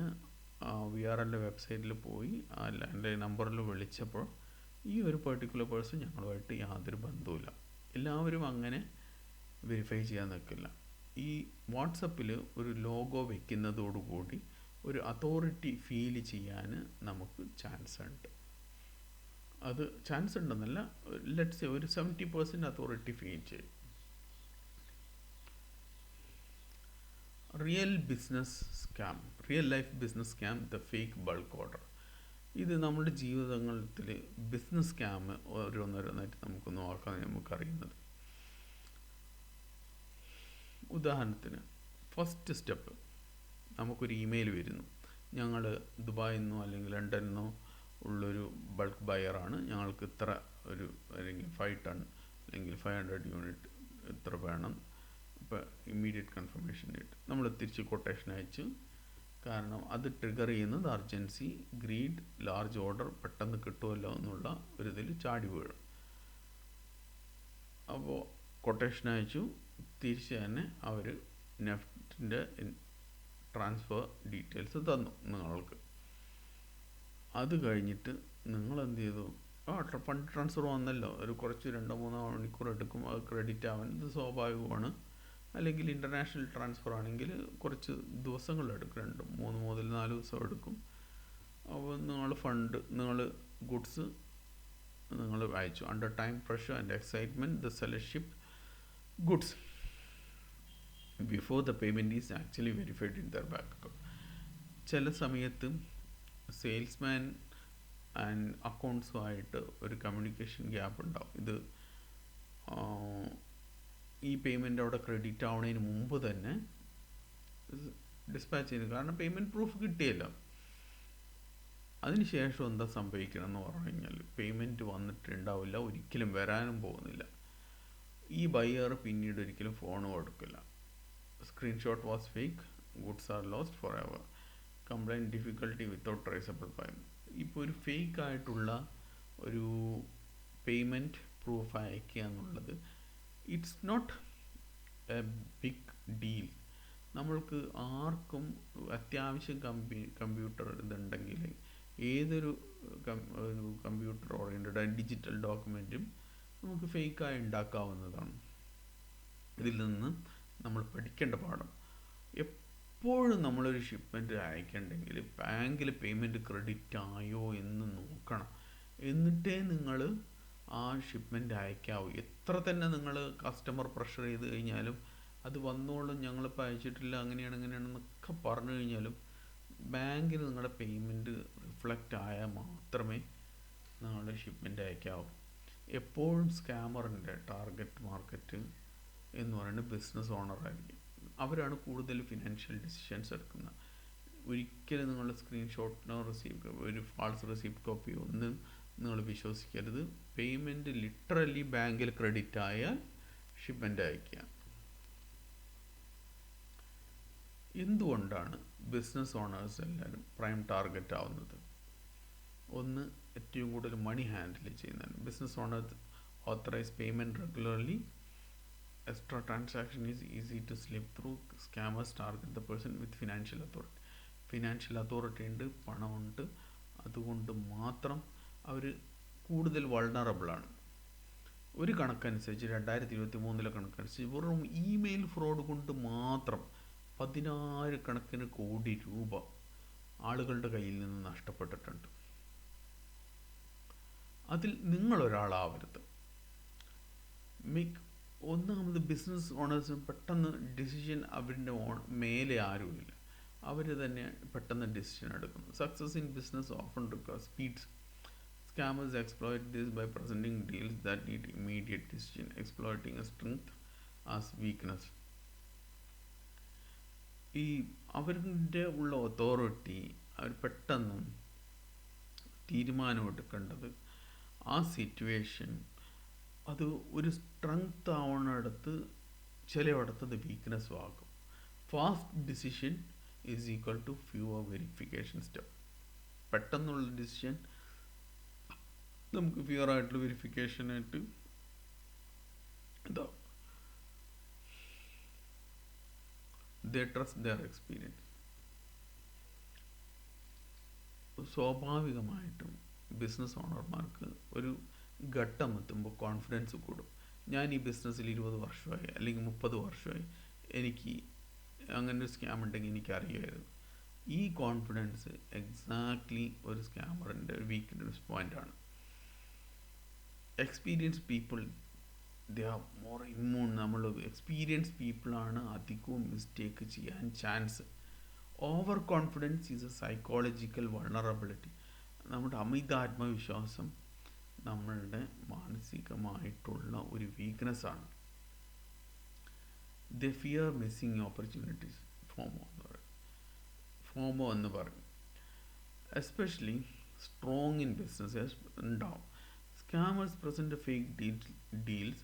VRLൻ്റെ വെബ്സൈറ്റിൽ പോയി ആ ലാൻഡ് ലൈൻ നമ്പറിൽ വിളിച്ചപ്പോൾ ഈ ഒരു പെർട്ടിക്കുലർ പേഴ്സൺ ഞങ്ങളുമായിട്ട് യാതൊരു ബന്ധവുമില്ല. എല്ലാവരും അങ്ങനെ വെരിഫൈ ചെയ്യാൻ നിൽക്കില്ല. ഈ വാട്സപ്പിൽ ഒരു ലോഗോ വെക്കുന്നതോടുകൂടി ഒരു അതോറിറ്റി ഫീൽ ചെയ്യാൻ നമുക്ക് ചാൻസ് ഉണ്ട്. അത് ചാൻസ് ഉണ്ടെന്നല്ല, ലെറ്റ്സ് സേ ഒരു 70% അതോറിറ്റി ഫീൽ ചെയ്യും. Real life business scam, the fake bulk order. ഇത് നമ്മുടെ ജീവിതത്തിൽ ബിസിനസ് സ്കാം ഓരോന്നോരോന്നായിട്ട് നമുക്ക് നോക്കാൻ നമുക്കറിയുന്നത്. ഉദാഹരണത്തിന് ഫസ്റ്റ് സ്റ്റെപ്പ്, നമുക്കൊരു ഇമെയിൽ വരുന്നു, ഞങ്ങൾ ദുബായിൽ നിന്നോ അല്ലെങ്കിൽ ലണ്ടനിൽ നിന്നോ ഉള്ളൊരു ബൾക്ക് ബയറാണ്, ഞങ്ങൾക്ക് ഇത്ര ഒരു അല്ലെങ്കിൽ 5 ടൺ അല്ലെങ്കിൽ 500 യൂണിറ്റ് ഇത്ര വേണം, ഇപ്പോൾ ഇമ്മീഡിയറ്റ് കൺഫർമേഷൻ ഡേറ്റ്. നമ്മൾ തിരിച്ച് കൊട്ടേഷൻ അയച്ചു. കാരണം അത് ട്രിഗർ ചെയ്യുന്നത് അർജൻസി, ഗ്രീഡ്, ലാർജ് ഓർഡർ പെട്ടെന്ന് കിട്ടുമല്ലോ എന്നുള്ള ഒരു ഇതിൽ ചാടി വീഴും. അപ്പോൾ കൊട്ടേഷൻ അയച്ചു, തിരിച്ച് തന്നെ അവർ നെഫ്റ്റിൻ്റെ ട്രാൻസ്ഫർ ഡീറ്റെയിൽസ് തന്നു നിങ്ങൾക്ക്. അത് കഴിഞ്ഞിട്ട് നിങ്ങളെന്ത് ചെയ്തു, ഫണ്ട് ട്രാൻസ്ഫർ വന്നല്ലോ, ഒരു കുറച്ച് 2-3 മണിക്കൂർ എടുക്കും അത് ക്രെഡിറ്റ് ആവാൻ, ഇത് സ്വാഭാവികമാണ്. അല്ലെങ്കിൽ ഇൻ്റർനാഷണൽ ട്രാൻസ്ഫർ ആണെങ്കിൽ കുറച്ച് ദിവസങ്ങളെടുക്കും, 2-3 മുതൽ 4 ദിവസം എടുക്കും. അപ്പോൾ നിങ്ങൾ ഗുഡ്സ് നിങ്ങൾ അയച്ചു. Under time pressure and excitement the seller ship goods before the payment is actually verified in there bank account. ചില സമയത്ത് സെയിൽസ്മാൻ ആൻഡ് അക്കൗണ്ട്സുമായിട്ട് ഒരു കമ്മ്യൂണിക്കേഷൻ ഗ്യാപ്പ് ഉണ്ടാവും. ഇത് ഈ പേയ്മെൻറ്റ് അവിടെ ക്രെഡിറ്റ് ആവുന്നതിന് മുമ്പ് തന്നെ ഡിസ്പാച്ച് ചെയ്തു, കാരണം പേയ്മെൻറ്റ് പ്രൂഫ് കിട്ടിയല്ലോ. അതിനുശേഷം എന്താ സംഭവിക്കണം എന്ന് പറഞ്ഞു കഴിഞ്ഞാൽ പേയ്മെൻറ്റ് വന്നിട്ടുണ്ടാവില്ല, ഒരിക്കലും വരാനും പോകുന്നില്ല. ഈ ബയ്യർ പിന്നീട് ഒരിക്കലും ഫോണും കൊടുക്കില്ല. Screenshot was fake, goods are lost forever, complaint difficulty without traceable payment. ഇപ്പോൾ ഒരു ഫേക്ക് ആയിട്ടുള്ള ഒരു പേയ്മെൻറ്റ് പ്രൂഫ് അയക്കുക എന്നുള്ളത് it's not a big deal. നമ്മൾക്ക് ആർക്കും അത്യാവശ്യം കമ്പ്യൂട്ടർ ഇതുണ്ടെങ്കിൽ ഏതൊരു കമ്പ്യൂട്ടർ ഓറിയൻറ്റഡ് ഡിജിറ്റൽ ഡോക്യുമെൻറ്റും നമുക്ക് ഫേക്കായി ഉണ്ടാക്കാവുന്നതാണ്. ഇതിൽ നിന്ന് നമ്മൾ പഠിക്കേണ്ട പാഠം, എപ്പോഴും നമ്മളൊരു ഷിപ്മെൻറ്റ് അയക്കണ്ടെങ്കിൽ ബാങ്കിൽ പേയ്മെൻറ്റ് ക്രെഡിറ്റ് ആയോ എന്ന് നോക്കണം. എന്നിട്ടേ നിങ്ങൾ ആ ഷിപ്മെൻറ്റ് അയക്കാവൂ. എത്ര തന്നെ നിങ്ങൾ കസ്റ്റമർ പ്രഷർ ചെയ്ത് കഴിഞ്ഞാലും അത് വന്നോളും, ഞങ്ങളിപ്പോൾ അയച്ചിട്ടില്ല, അങ്ങനെയാണെന്നൊക്കെ പറഞ്ഞു കഴിഞ്ഞാലും ബാങ്കിൽ നിങ്ങളുടെ പേയ്മെൻറ്റ് റിഫ്ലക്റ്റ് ആയാൽ മാത്രമേ നിങ്ങളുടെ ഷിപ്മെൻറ്റ് അയക്കാവൂ. എപ്പോഴും സ്കാമറിൻ്റെ ടാർഗറ്റ് മാർക്കറ്റ് എന്ന് പറയുന്നത് ബിസിനസ് ഓണറായിരിക്കും. അവരാണ് കൂടുതൽ ഫിനാൻഷ്യൽ ഡിസിഷൻസ് എടുക്കുന്നത്. ഒരിക്കലും നിങ്ങളുടെ സ്ക്രീൻഷോട്ടിനോ ഒരു ഫാൾസ് റെസിപ്റ്റ് കോപ്പിയോ ഒന്നും നിങ്ങൾ വിശ്വസിക്കരുത്. പേയ്മെൻറ്റ് ലിറ്ററലി ബാങ്കിൽ ക്രെഡിറ്റ് ആയാൽ ഷിപ്മെൻറ്റ് അയക്കുക. എന്തുകൊണ്ടാണ് ബിസിനസ് ഓണേഴ്സ് എല്ലാവരും പ്രൈം ടാർഗറ്റ് ആവുന്നത്? ഒന്ന്, ഏറ്റവും കൂടുതൽ മണി ഹാൻഡിൽ ചെയ്യുന്നതാണ്. Business owners authorise payment regularly, extra transaction is easy to slip through, scammers target the person with financial authority. Financial authority ഉണ്ട്, പണമുണ്ട്, അതുകൊണ്ട് മാത്രം അവർ കൂടുതൽ വൾണറബിളാണ്. ഒരു കണക്കനുസരിച്ച് 2023 കണക്കനുസരിച്ച് വെറും ഇമെയിൽ ഫ്രോഡ് കൊണ്ട് മാത്രം 16 കണക്കിന് കോടി രൂപ ആളുകളുടെ കയ്യിൽ നിന്ന് നഷ്ടപ്പെട്ടിട്ടുണ്ട്. അതിൽ നിങ്ങളൊരാളാവരുത്. ഒന്നാമത് ബിസിനസ് ഓണേഴ്സിന് പെട്ടെന്ന് ഡിസിഷൻ അവരുടെ മേലെ ആരുമില്ല, അവർ തന്നെ പെട്ടെന്ന് ഡിസിഷൻ എടുക്കുന്നു. Success in business often require speeds. Scammers exploit this by presenting deals that need immediate decision, exploiting a strength as weakness. ഈ അവരുടെ ഉള്ള അതോറിറ്റി, അവർ പെട്ടെന്ന് തീരുമാനമെടുക്കേണ്ടത് ആ സിറ്റുവേഷൻ അത് ഒരു സ്ട്രെങ്ത് ആവുന്നിടത്ത് ചിലയിടത്ത് അത് വീക്ക്നെസ്സും ആകും. Fast decision is equal to fewer verification step. പെട്ടെന്നുള്ള ഡിസിഷൻ നമുക്ക് ഫ്യൂവർ ആയിട്ടുള്ള വെരിഫിക്കേഷനായിട്ട് ഇതാവും. They trust their experience. സ്വാഭാവികമായിട്ടും ബിസിനസ് ഓണർമാർക്ക് ഒരു ഘട്ടം എത്തുമ്പോൾ കോൺഫിഡൻസ് കൂടും. ഞാൻ ഈ ബിസിനസ്സിൽ 20 വർഷമായി അല്ലെങ്കിൽ 30 വർഷമായി, എനിക്ക് അങ്ങനെ ഒരു സ്കാം ഉണ്ടെങ്കിൽ എനിക്കറിയായിരുന്നു. ഈ കോൺഫിഡൻസ് എക്സാക്ട്ലി ഒരു സ്കാമറിൻ്റെ വീക്ക്നെസ് പോയിൻ്റാണ്. Experience people they are more immune. നമ്മൾ എക്സ്പീരിയൻസ് പീപ്പിളാണ് അധികവും മിസ്റ്റേക്ക് ചെയ്യാൻ chance. Over confidence is A psychological vulnerability. നമ്മുടെ അമിത ആത്മവിശ്വാസം നമ്മളുടെ മാനസികമായിട്ടുള്ള ഒരു വീക്ക്നെസ്സാണ്. ദ ഫിയർ മിസ്സിങ് ഓപ്പർച്യൂണിറ്റീസ്, ഫോമോ എന്ന് പറയും. എസ്പെഷ്യലി സ്ട്രോങ് ഇൻ ബിസിനസ് ഉണ്ടാവും. Scammers present a fake deals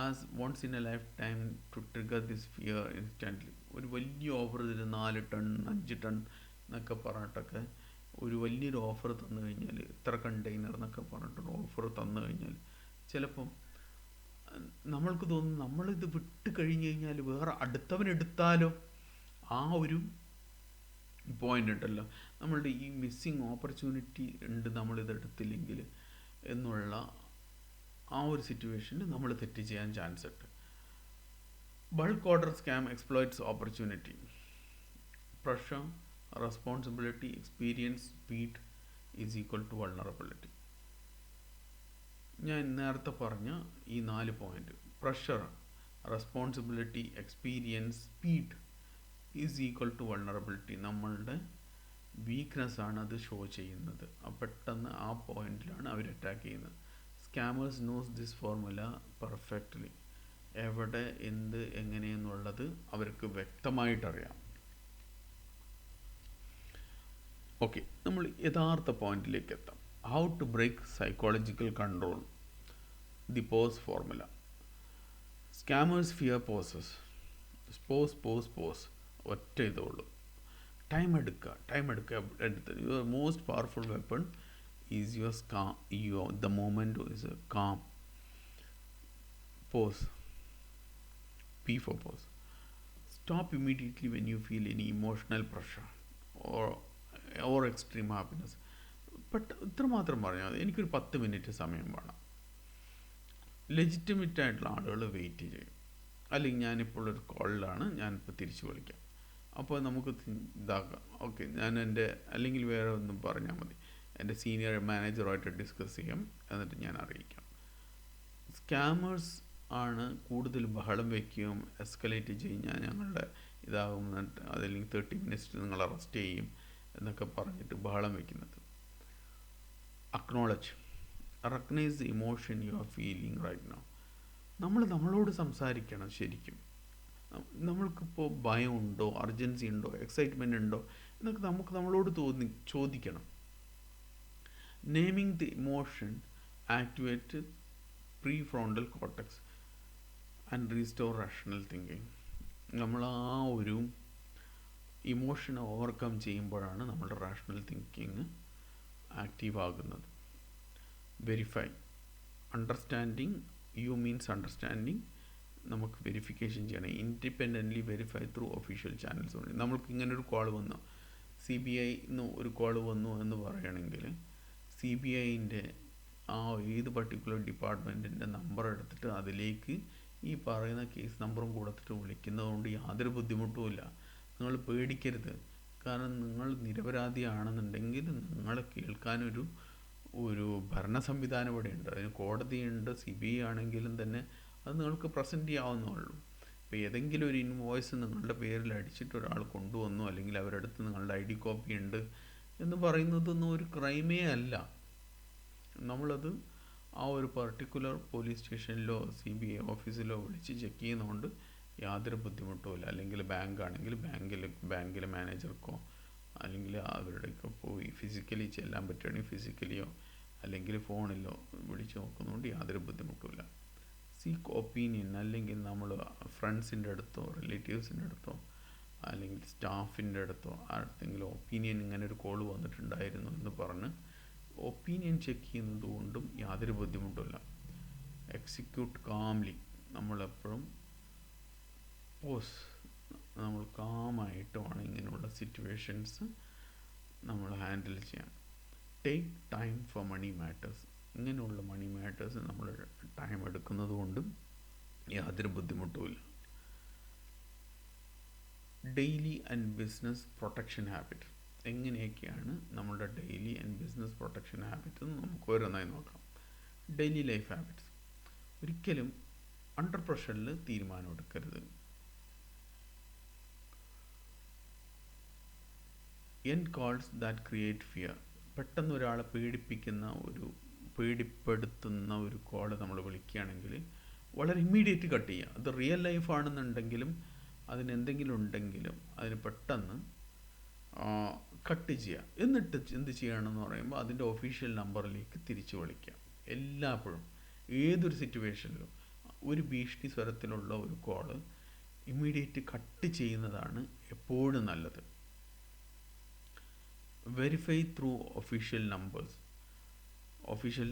as once in a lifetime to trigger this fear instantly. ഒരു വലിയ ഓഫർ തരും, 4 ടൺ 5 ടൺ എന്നൊക്കെ പറഞ്ഞിട്ടൊക്കെ ഒരു വലിയൊരു ഓഫർ തന്നു കഴിഞ്ഞാൽ, ഇത്ര കണ്ടെയ്നർ എന്നൊക്കെ പറഞ്ഞിട്ടൊരു ഓഫർ തന്നു കഴിഞ്ഞാൽ ചിലപ്പം നമ്മൾക്ക് തോന്നും നമ്മളിത് വിട്ട് കഴിഞ്ഞ് കഴിഞ്ഞാൽ വേറെ അടുത്തവനെടുത്താലോ. ആ ഒരു പോയിൻ്റ് ഉണ്ടല്ലോ, നമ്മളുടെ ഈ മിസ്സിങ് ഓപ്പർച്യൂണിറ്റി ഉണ്ട് നമ്മളിത് എടുത്തില്ലെങ്കിൽ എന്നുള്ള ആ ഒരു സിറ്റുവേഷനിൽ നമ്മൾ തെറ്റ് ചെയ്യാൻ ചാൻസ് ഉണ്ട്. Bulk order scam exploits opportunity. Pressure, responsibility, experience, speed is equal to vulnerability. ഞാൻ നേരത്തെ പറഞ്ഞ ഈ 4 point, pressure, responsibility, experience, speed is equal to vulnerability. നമ്മളുടെ വീക്ക്നെസ്സാണ് അത് ഷോ ചെയ്യുന്നത്. പെട്ടെന്ന് ആ പോയിന്റിലാണ് അവർ അറ്റാക്ക് ചെയ്യുന്നത്. Scammers knows this formula perfectly. എവിടെ എന്ത് എങ്ങനെയെന്നുള്ളത് അവർക്ക് വ്യക്തമായിട്ടറിയാം. ഓക്കെ, നമ്മൾ യഥാർത്ഥ പോയിന്റിലേക്ക് എത്താം. How to break psychological control. The pause formula. Scammers fear pauses. Pause ഒറ്റ ഇതേ ഉള്ളൂ. ടൈം എടുക്കുക. Your most powerful weapon is the moment is a calm. Pause. P for pause. Stop immediately when you feel any emotional pressure or extreme happiness. But ഇത്രമാത്രം പറഞ്ഞാൽ മതി, എനിക്കൊരു 10 minute സമയം വേണം. ലെജിറ്റിമേറ്റ് ആയിട്ടുള്ള ആളുകൾ വെയിറ്റ് ചെയ്യും. അല്ലെങ്കിൽ ഞാനിപ്പോൾ ഒരു കോളിലാണ്, ഞാനിപ്പോൾ തിരിച്ചു വിളിക്കാം. അപ്പോൾ നമുക്ക് ഇതാക്കാം. ഓക്കെ, ഞാൻ എൻ്റെ അല്ലെങ്കിൽ വേറെ ഒന്നും പറഞ്ഞാൽ മതി, എൻ്റെ സീനിയർ മാനേജറുമായിട്ട് ഡിസ്കസ് ചെയ്യാം, എന്നിട്ട് ഞാൻ അറിയിക്കാം. സ്കാമേഴ്സ് ആണ് കൂടുതൽ ബഹളം വയ്ക്കുകയും എസ്കലേറ്റ് കഴിഞ്ഞാൽ ഞങ്ങളുടെ ഇതാകും, അതല്ലെങ്കിൽ 30 മിനിറ്റ്സ് നിങ്ങൾ അറസ്റ്റ് ചെയ്യും എന്നൊക്കെ പറഞ്ഞിട്ട് ബഹളം വയ്ക്കുന്നത്. Acknowledge, recognise the emotion you are feeling right now. നമ്മളോട് സംസാരിക്കണം. ശരിക്കും നമ്മൾക്കിപ്പോൾ ഭയമുണ്ടോ, അർജൻസി ഉണ്ടോ, എക്സൈറ്റ്മെൻ്റ് ഉണ്ടോ എന്നൊക്കെ നമ്മളോട് ചോദിക്കണം. Naming the emotion activate prefrontal cortex and restore rational thinking. നമ്മൾ ആ ഒരു ഇമോഷനെ ഓവർകം ചെയ്യുമ്പോഴാണ് നമ്മുടെ റാഷണൽ തിങ്കിങ് ആക്റ്റീവ് ആകുന്നത്. Verify, understanding, you means understanding, നമുക്ക് വെരിഫിക്കേഷൻ ചെയ്യണം. Independently verify through official channels ഉണ്ട്. നമ്മൾക്ക് ഇങ്ങനൊരു കോൾ വന്നു, CBIന്ന് ഒരു കോൾ വന്നു എന്ന് പറയുകയാണെങ്കിൽ CBIൻ്റെ ആ ഏത് പർട്ടിക്കുലർ ഡിപ്പാർട്ട്മെൻറ്റിൻ്റെ നമ്പർ എടുത്തിട്ട് അതിലേക്ക് ഈ പറയുന്ന കേസ് നമ്പറും കൊടുത്തിട്ട് വിളിക്കുന്നതുകൊണ്ട് യാതൊരു ബുദ്ധിമുട്ടുമില്ല. നിങ്ങൾ പേടിക്കരുത്. കാരണം നിങ്ങൾ നിരപരാധിയാണെന്നുണ്ടെങ്കിൽ നിങ്ങളെ കേൾക്കാനൊരു ഭരണ സംവിധാനം ഇവിടെ ഉണ്ട്, അതിന് കോടതിയുണ്ട്. CBI ആണെങ്കിലും തന്നെ അത് നിങ്ങൾക്ക് പ്രസൻറ്റ് ചെയ്യാവുന്നേ. ഇപ്പോൾ ഏതെങ്കിലും ഒരു ഇൻവോയ്സ് നിങ്ങളുടെ പേരിൽ അടിച്ചിട്ട് ഒരാൾ കൊണ്ടുവന്നു, അല്ലെങ്കിൽ അവരുടെ അടുത്ത് നിങ്ങളുടെ ID കോപ്പി ഉണ്ട് എന്ന് പറയുന്നതൊന്നും ഒരു ക്രൈമേ അല്ല. നമ്മളത് ആ ഒരു പർട്ടിക്കുലർ പോലീസ് സ്റ്റേഷനിലോ CBI ഓഫീസിലോ വിളിച്ച് ചെക്ക് ചെയ്യുന്നതുകൊണ്ട് യാതൊരു ബുദ്ധിമുട്ടുമില്ല. അല്ലെങ്കിൽ ബാങ്ക് ആണെങ്കിൽ ബാങ്കിലെ മാനേജർക്കോ അല്ലെങ്കിൽ അവരുടെയൊക്കെ പോയി ഫിസിക്കലി ചെല്ലാൻ പറ്റുകയാണെങ്കിൽ ഫിസിക്കലിയോ അല്ലെങ്കിൽ ഫോണിലോ വിളിച്ച് നോക്കുന്നതുകൊണ്ട് യാതൊരു ബുദ്ധിമുട്ടുമില്ല. സീക്ക് ഒപ്പീനിയൻ, അല്ലെങ്കിൽ നമ്മൾ ഫ്രണ്ട്സിൻ്റെ അടുത്തോ റിലേറ്റീവ്സിൻ്റെ അടുത്തോ അല്ലെങ്കിൽ സ്റ്റാഫിൻ്റെ അടുത്തോ ആർക്കെങ്കിലും ഒപ്പീനിയൻ ഇങ്ങനെ ഒരു കോൾ വന്നിട്ടുണ്ടായിരുന്നു എന്ന് പറഞ്ഞ് ഒപ്പീനിയൻ ചെക്ക് ചെയ്യുന്നത് കൊണ്ടും യാതൊരു ബുദ്ധിമുട്ടുമില്ല. എക്സിക്യൂട്ട് കാംലി, നമ്മളെപ്പോഴും നമ്മൾ കാമായിട്ടുമാണ് ഇങ്ങനെയുള്ള സിറ്റുവേഷൻസ് നമ്മൾ ഹാൻഡിൽ ചെയ്യാൻ. Take time for money matters, ഇങ്ങനെയുള്ള മണി മാറ്റേഴ്സ് നമ്മൾ ടൈം എടുക്കുന്നത് കൊണ്ടും യാതൊരു ബുദ്ധിമുട്ടുമില്ല. Daily and business protection habit, എങ്ങനെയൊക്കെയാണ് നമ്മുടെ daily and business protection habit എന്ന് നമുക്ക് ഓരോന്നായി നോക്കാം. ഡെയിലി ലൈഫ് ഹാബിറ്റ്സ്, ഒരിക്കലും അണ്ടർ പ്രഷറിൽ തീരുമാനം എടുക്കരുത്. End calls that create fear, പെട്ടെന്ന് ഒരാളെ പേടിപ്പെടുത്തുന്ന ഒരു കോൾ നമ്മൾ വിളിക്കുകയാണെങ്കിൽ വളരെ ഇമ്മീഡിയറ്റ് കട്ട് ചെയ്യുക. അത് റിയൽ ലൈഫ് ആണെന്നുണ്ടെങ്കിലും അതിനെന്തെങ്കിലും ഉണ്ടെങ്കിലും അതിന് പെട്ടെന്ന് കട്ട് ചെയ്യുക. എന്നിട്ട് എന്ത് ചെയ്യണമെന്ന് പറയുമ്പോൾ അതിൻ്റെ ഒഫീഷ്യൽ നമ്പറിലേക്ക് തിരിച്ചു വിളിക്കുക. എല്ലായ്പ്പോഴും ഏതൊരു സിറ്റുവേഷനിലും ഒരു ഭീഷണി സ്വരത്തിലുള്ള ഒരു കോള് ഇമ്മീഡിയറ്റ് കട്ട് ചെയ്യുന്നതാണ് എപ്പോഴും നല്ലത്. വെരിഫൈ ത്രൂ ഒഫീഷ്യൽ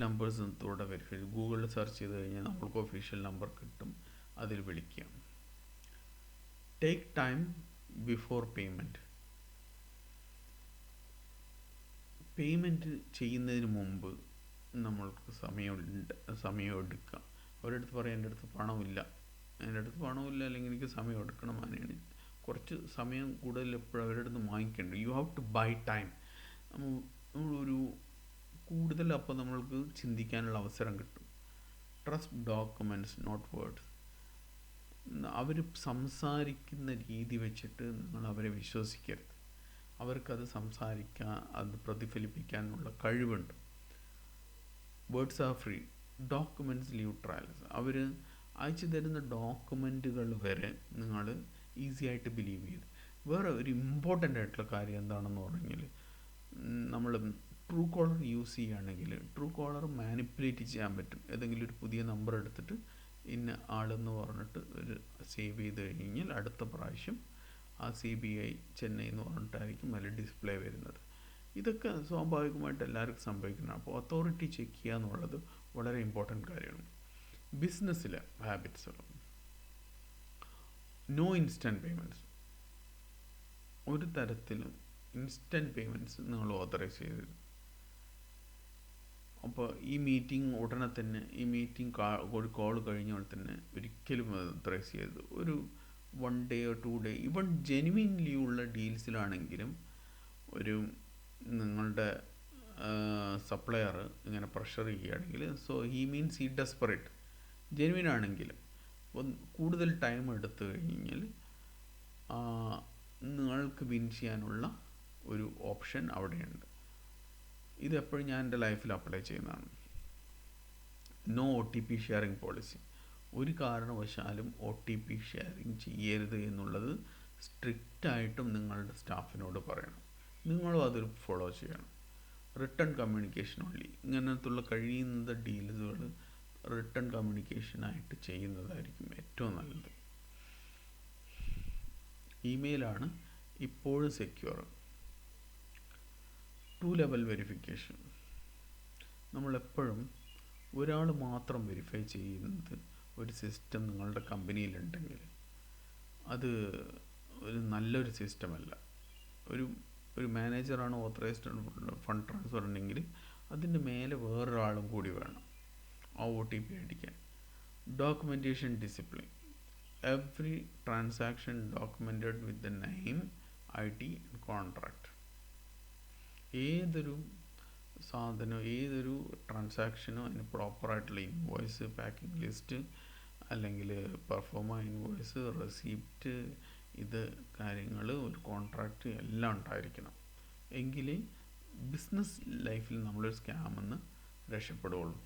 നമ്പേഴ്സിലൂടെ വെരിഫൈ, ഗൂഗിളിൽ സെർച്ച് ചെയ്ത് കഴിഞ്ഞാൽ നമ്മൾക്ക് ഒഫീഷ്യൽ നമ്പർ കിട്ടും, അതിൽ വിളിക്കുക. ടേക്ക് ടൈം ബിഫോർ പേയ്മെൻറ്റ് ചെയ്യുന്നതിന് മുമ്പ് നമ്മൾക്ക് സമയം എടുക്കുക. അവരുടെ അടുത്ത് പറയാം എൻ്റെ അടുത്ത് പണമില്ല അല്ലെങ്കിൽ എനിക്ക് സമയം എടുക്കണം, അങ്ങനെയാണ് കുറച്ച് സമയം കൂടുതൽ എപ്പോഴും അവരുടെ അടുത്ത് വാങ്ങിക്കേണ്ടത്. You have to buy time. നമ്മളൊരു കൂടുതൽ അപ്പോൾ നമ്മൾക്ക് ചിന്തിക്കാനുള്ള അവസരം കിട്ടും. ട്രസ്റ്റ് ഡോക്യുമെൻറ്റ്സ് നോട്ട് വേർഡ്സ്, അവർ സംസാരിക്കുന്ന രീതി വെച്ചിട്ട് നിങ്ങൾ അവരെ വിശ്വസിക്കരുത്. അവർക്കത് അത് പ്രതിഫലിപ്പിക്കാനുള്ള കഴിവുണ്ട്. Words are free, documents leave trails, അവർ അയച്ചു തരുന്ന ഡോക്യുമെൻറ്റുകൾ വരെ നിങ്ങൾ ഈസി ആയിട്ട് ബിലീവ് ചെയ്ത്. വേറെ ഒരു ഇമ്പോർട്ടൻ്റ് ആയിട്ടുള്ള കാര്യം എന്താണെന്ന് പറഞ്ഞാൽ, നമ്മൾ ട്രൂ കോളർ യൂസ് ചെയ്യുകയാണെങ്കിൽ ട്രൂ കോളർ മാനിപ്പുലേറ്റ് ചെയ്യാൻ പറ്റും. ഏതെങ്കിലും ഒരു പുതിയ നമ്പർ എടുത്തിട്ട് ഇന്ന ആളെന്ന് പറഞ്ഞിട്ട് ഒരു സേവ് ചെയ്ത് കഴിഞ്ഞാൽ അടുത്ത പ്രാവശ്യം ആ CBI ചെന്നൈ എന്ന് പറഞ്ഞിട്ടായിരിക്കും അതിൽ ഡിസ്പ്ലേ വരുന്നത്. ഇതൊക്കെ സ്വാഭാവികമായിട്ട് എല്ലാവർക്കും സംഭവിക്കുന്നതാണ്. അപ്പോൾ അതോറിറ്റി ചെക്ക് ചെയ്യുക എന്നുള്ളത് വളരെ ഇമ്പോർട്ടൻ്റ് കാര്യമാണ്. ബിസിനസ്സിലെ ഹാബിറ്റ്സുകൾ, നോ ഇൻസ്റ്റൻറ്റ് പേയ്മെൻറ്റ്സ്, ഒരു തരത്തിലും ഇൻസ്റ്റൻറ്റ് പേയ്മെൻറ്റ്സ് നിങ്ങൾ ഓതറൈസ് ചെയ്തത്. അപ്പോൾ ഈ മീറ്റിംഗ് ഉടനെ തന്നെ ഒരു കോൾ കഴിഞ്ഞാൽ തന്നെ ഒരിക്കലും ഓതറൈസ് ചെയ്തത്. ഒരു 1 day or 2 day, even genuinely ഉള്ള ഡീൽസിലാണെങ്കിലും ഒരു നിങ്ങളുടെ സപ്ലയർ ഇങ്ങനെ പ്രഷർ ചെയ്യുകയാണെങ്കിൽ, സോ ഹി മീൻസ് ഈ ഡെസ്പറേറ്റ്, ജെനുവിൻ ആണെങ്കിലും കൂടുതൽ ടൈം എടുത്തു കഴിഞ്ഞാൽ നിങ്ങൾക്ക് വിൻ ചെയ്യാനുള്ള ഒരു ഓപ്ഷൻ അവിടെയുണ്ട്. ഇതെപ്പോഴും ഞാൻ എൻ്റെ ലൈഫിൽ അപ്ലൈ ചെയ്യുന്നതാണ്. നോ OTP ഷെയറിംഗ് പോളിസി, ഒരു കാരണവശാലും OTP ഷെയറിംഗ് ചെയ്യരുത് എന്നുള്ളത് സ്ട്രിക്റ്റായിട്ടും നിങ്ങളുടെ സ്റ്റാഫിനോട് പറയണം. നിങ്ങളും അതൊരു ഫോളോ ചെയ്യണം. റിട്ടേൺ കമ്മ്യൂണിക്കേഷൻ ഓൺലി, ഇങ്ങനത്തുള്ള കഴിയുന്ന ഡീൽസുകൾ റിട്ടേൺ കമ്മ്യൂണിക്കേഷനായിട്ട് ചെയ്യുന്നതായിരിക്കും ഏറ്റവും നല്ലത്. ഇമെയിലാണ് ഇപ്പോഴും സെക്യൂർ. 2 level verification. നമ്മളെപ്പോഴും ഒരാൾ മാത്രം വെരിഫൈ ചെയ്യുന്നത് ഒരു സിസ്റ്റം നിങ്ങളുടെ കമ്പനിയിലുണ്ടെങ്കിൽ അത് ഒരു നല്ലൊരു സിസ്റ്റമല്ല. ഒരു മാനേജറാണ് ഓത്തറൈസ്ഡ് ഫണ്ട് ട്രാൻസ്ഫർ ഉണ്ടെങ്കിൽ അതിൻ്റെ മേലെ വേറൊരാളും കൂടി വേണം ആ OTP അടിക്കാൻ. Documentation discipline. Every transaction documented with the name, ID and contract. ഏതൊരു സാധനം, ഏതൊരു ട്രാൻസാക്ഷനും അതിന് പ്രോപ്പറായിട്ടുള്ള ഇൻവോയ്സ്, പാക്കിംഗ് ലിസ്റ്റ്, അല്ലെങ്കിൽ പെർഫോമ ഇൻവോയ്സ്, റെസിപ്റ്റ്, ഇത് കാര്യങ്ങൾ, ഒരു കോൺട്രാക്റ്റ് എല്ലാം ഉണ്ടായിരിക്കണം. എങ്കിലേ ബിസിനസ് ലൈഫിൽ നമ്മളൊരു സ്കാമെന്ന് രക്ഷപ്പെടുകയുള്ളൂ.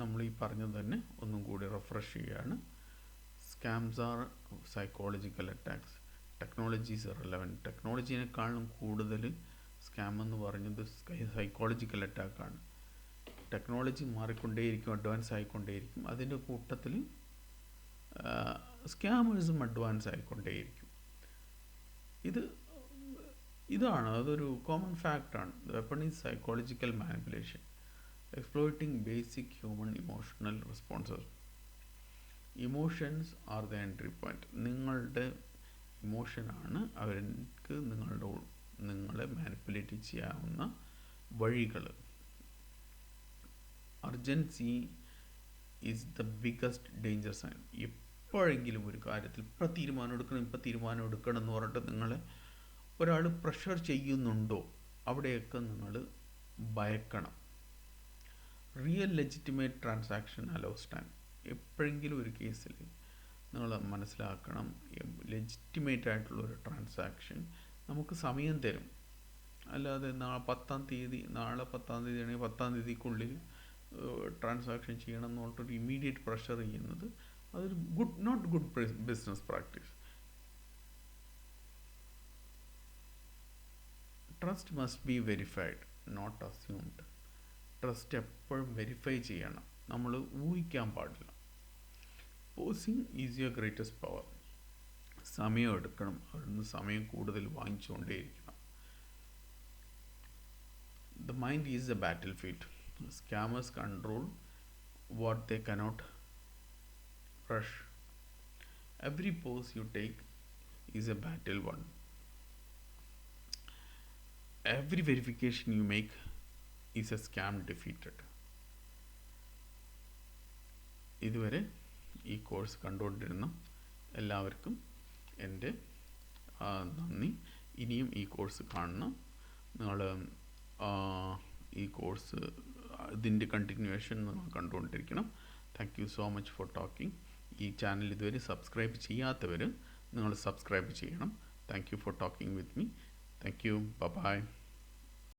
നമ്മൾ ഈ പറഞ്ഞത് തന്നെ ഒന്നും കൂടി റിഫ്രഷ് ചെയ്യുകയാണ്. Scams are psychological attacks. Technology is relevant. ടെക്നോളജീനേക്കാളും കൂടുതൽ സ്കാം എന്ന് പറഞ്ഞത് സൈക്കോളജിക്കൽ അറ്റാക്കാണ്. ടെക്നോളജി മാറിക്കൊണ്ടേയിരിക്കും, അഡ്വാൻസ് ആയിക്കൊണ്ടേയിരിക്കും. അതിൻ്റെ കൂട്ടത്തിൽ സ്കാമേഴ്സും അഡ്വാൻസ് ആയിക്കൊണ്ടേയിരിക്കും. ഇതാണ് അതൊരു കോമൺ ഫാക്റ്റാണ്. The weapon is psychological manipulation, exploiting basic human emotional responses. Emotions are the entry point. നിങ്ങളുടെ ഇമോഷനാണ് അവർക്ക് നിങ്ങളെ മാനിപ്പുലേറ്റ് ചെയ്യാവുന്ന വഴികൾ. Urgency is the biggest danger sign. എപ്പോഴെങ്കിലും ഒരു കാര്യത്തിൽ ഇപ്പം തീരുമാനം എടുക്കണം എന്ന് പറഞ്ഞിട്ട് നിങ്ങളെ ഒരാൾ പ്രഷർ ചെയ്യുന്നുണ്ടോ അവിടെയൊക്കെ നിങ്ങൾ ഭയക്കണം. Real legitimate transaction allows time. എപ്പോഴെങ്കിലും ഒരു കേസിൽ നിങ്ങൾ മനസ്സിലാക്കണം, ലെജിറ്റിമേറ്റ് ആയിട്ടുള്ള ഒരു ട്രാൻസാക്ഷൻ നമുക്ക് സമയം തരും. അല്ലാതെ നാളെ 10-ാം തീയതി ആണെങ്കിൽ 10-ാം തീയതിക്കുള്ളിൽ ട്രാൻസാക്ഷൻ ചെയ്യണം എന്ന് പറഞ്ഞിട്ടൊരു ഇമ്മീഡിയറ്റ് പ്രഷർ ചെയ്യുന്നത് അതൊരു not good business practice. Trust must be verified, not assumed. Trust എപ്പോഴും വെരിഫൈ ചെയ്യണം, നമ്മൾ ഊഹിക്കാൻ പാടില്ല. Pausing is your greatest power. സമയം എടുക്കണം, അവിടുന്ന് സമയം കൂടുതൽ വാങ്ങിച്ചുകൊണ്ടേയിരിക്കണം. The mind is a battlefield. Scammers control what they cannot rush. Every pose you take is a battle won. Every verification you make is a scam defeated. ഇതുവരെ ഈ course കണ്ടുകൊണ്ടിരുന്ന എല്ലാവർക്കും എൻ്റെ നന്ദി. ഇനിയും ഈ കോഴ്സ് കാണണം. നിങ്ങൾ ഈ കോഴ്സ് ഇതിൻ്റെ കണ്ടിന്യൂവേഷൻ നിങ്ങൾ കണ്ടുകൊണ്ടിരിക്കണം. Thank you so much for talking. ഈ ചാനൽ ഇതുവരെ സബ്സ്ക്രൈബ് ചെയ്യാത്തവർ നിങ്ങൾ സബ്സ്ക്രൈബ് ചെയ്യണം. Thank you for talking with me. Thank you. By.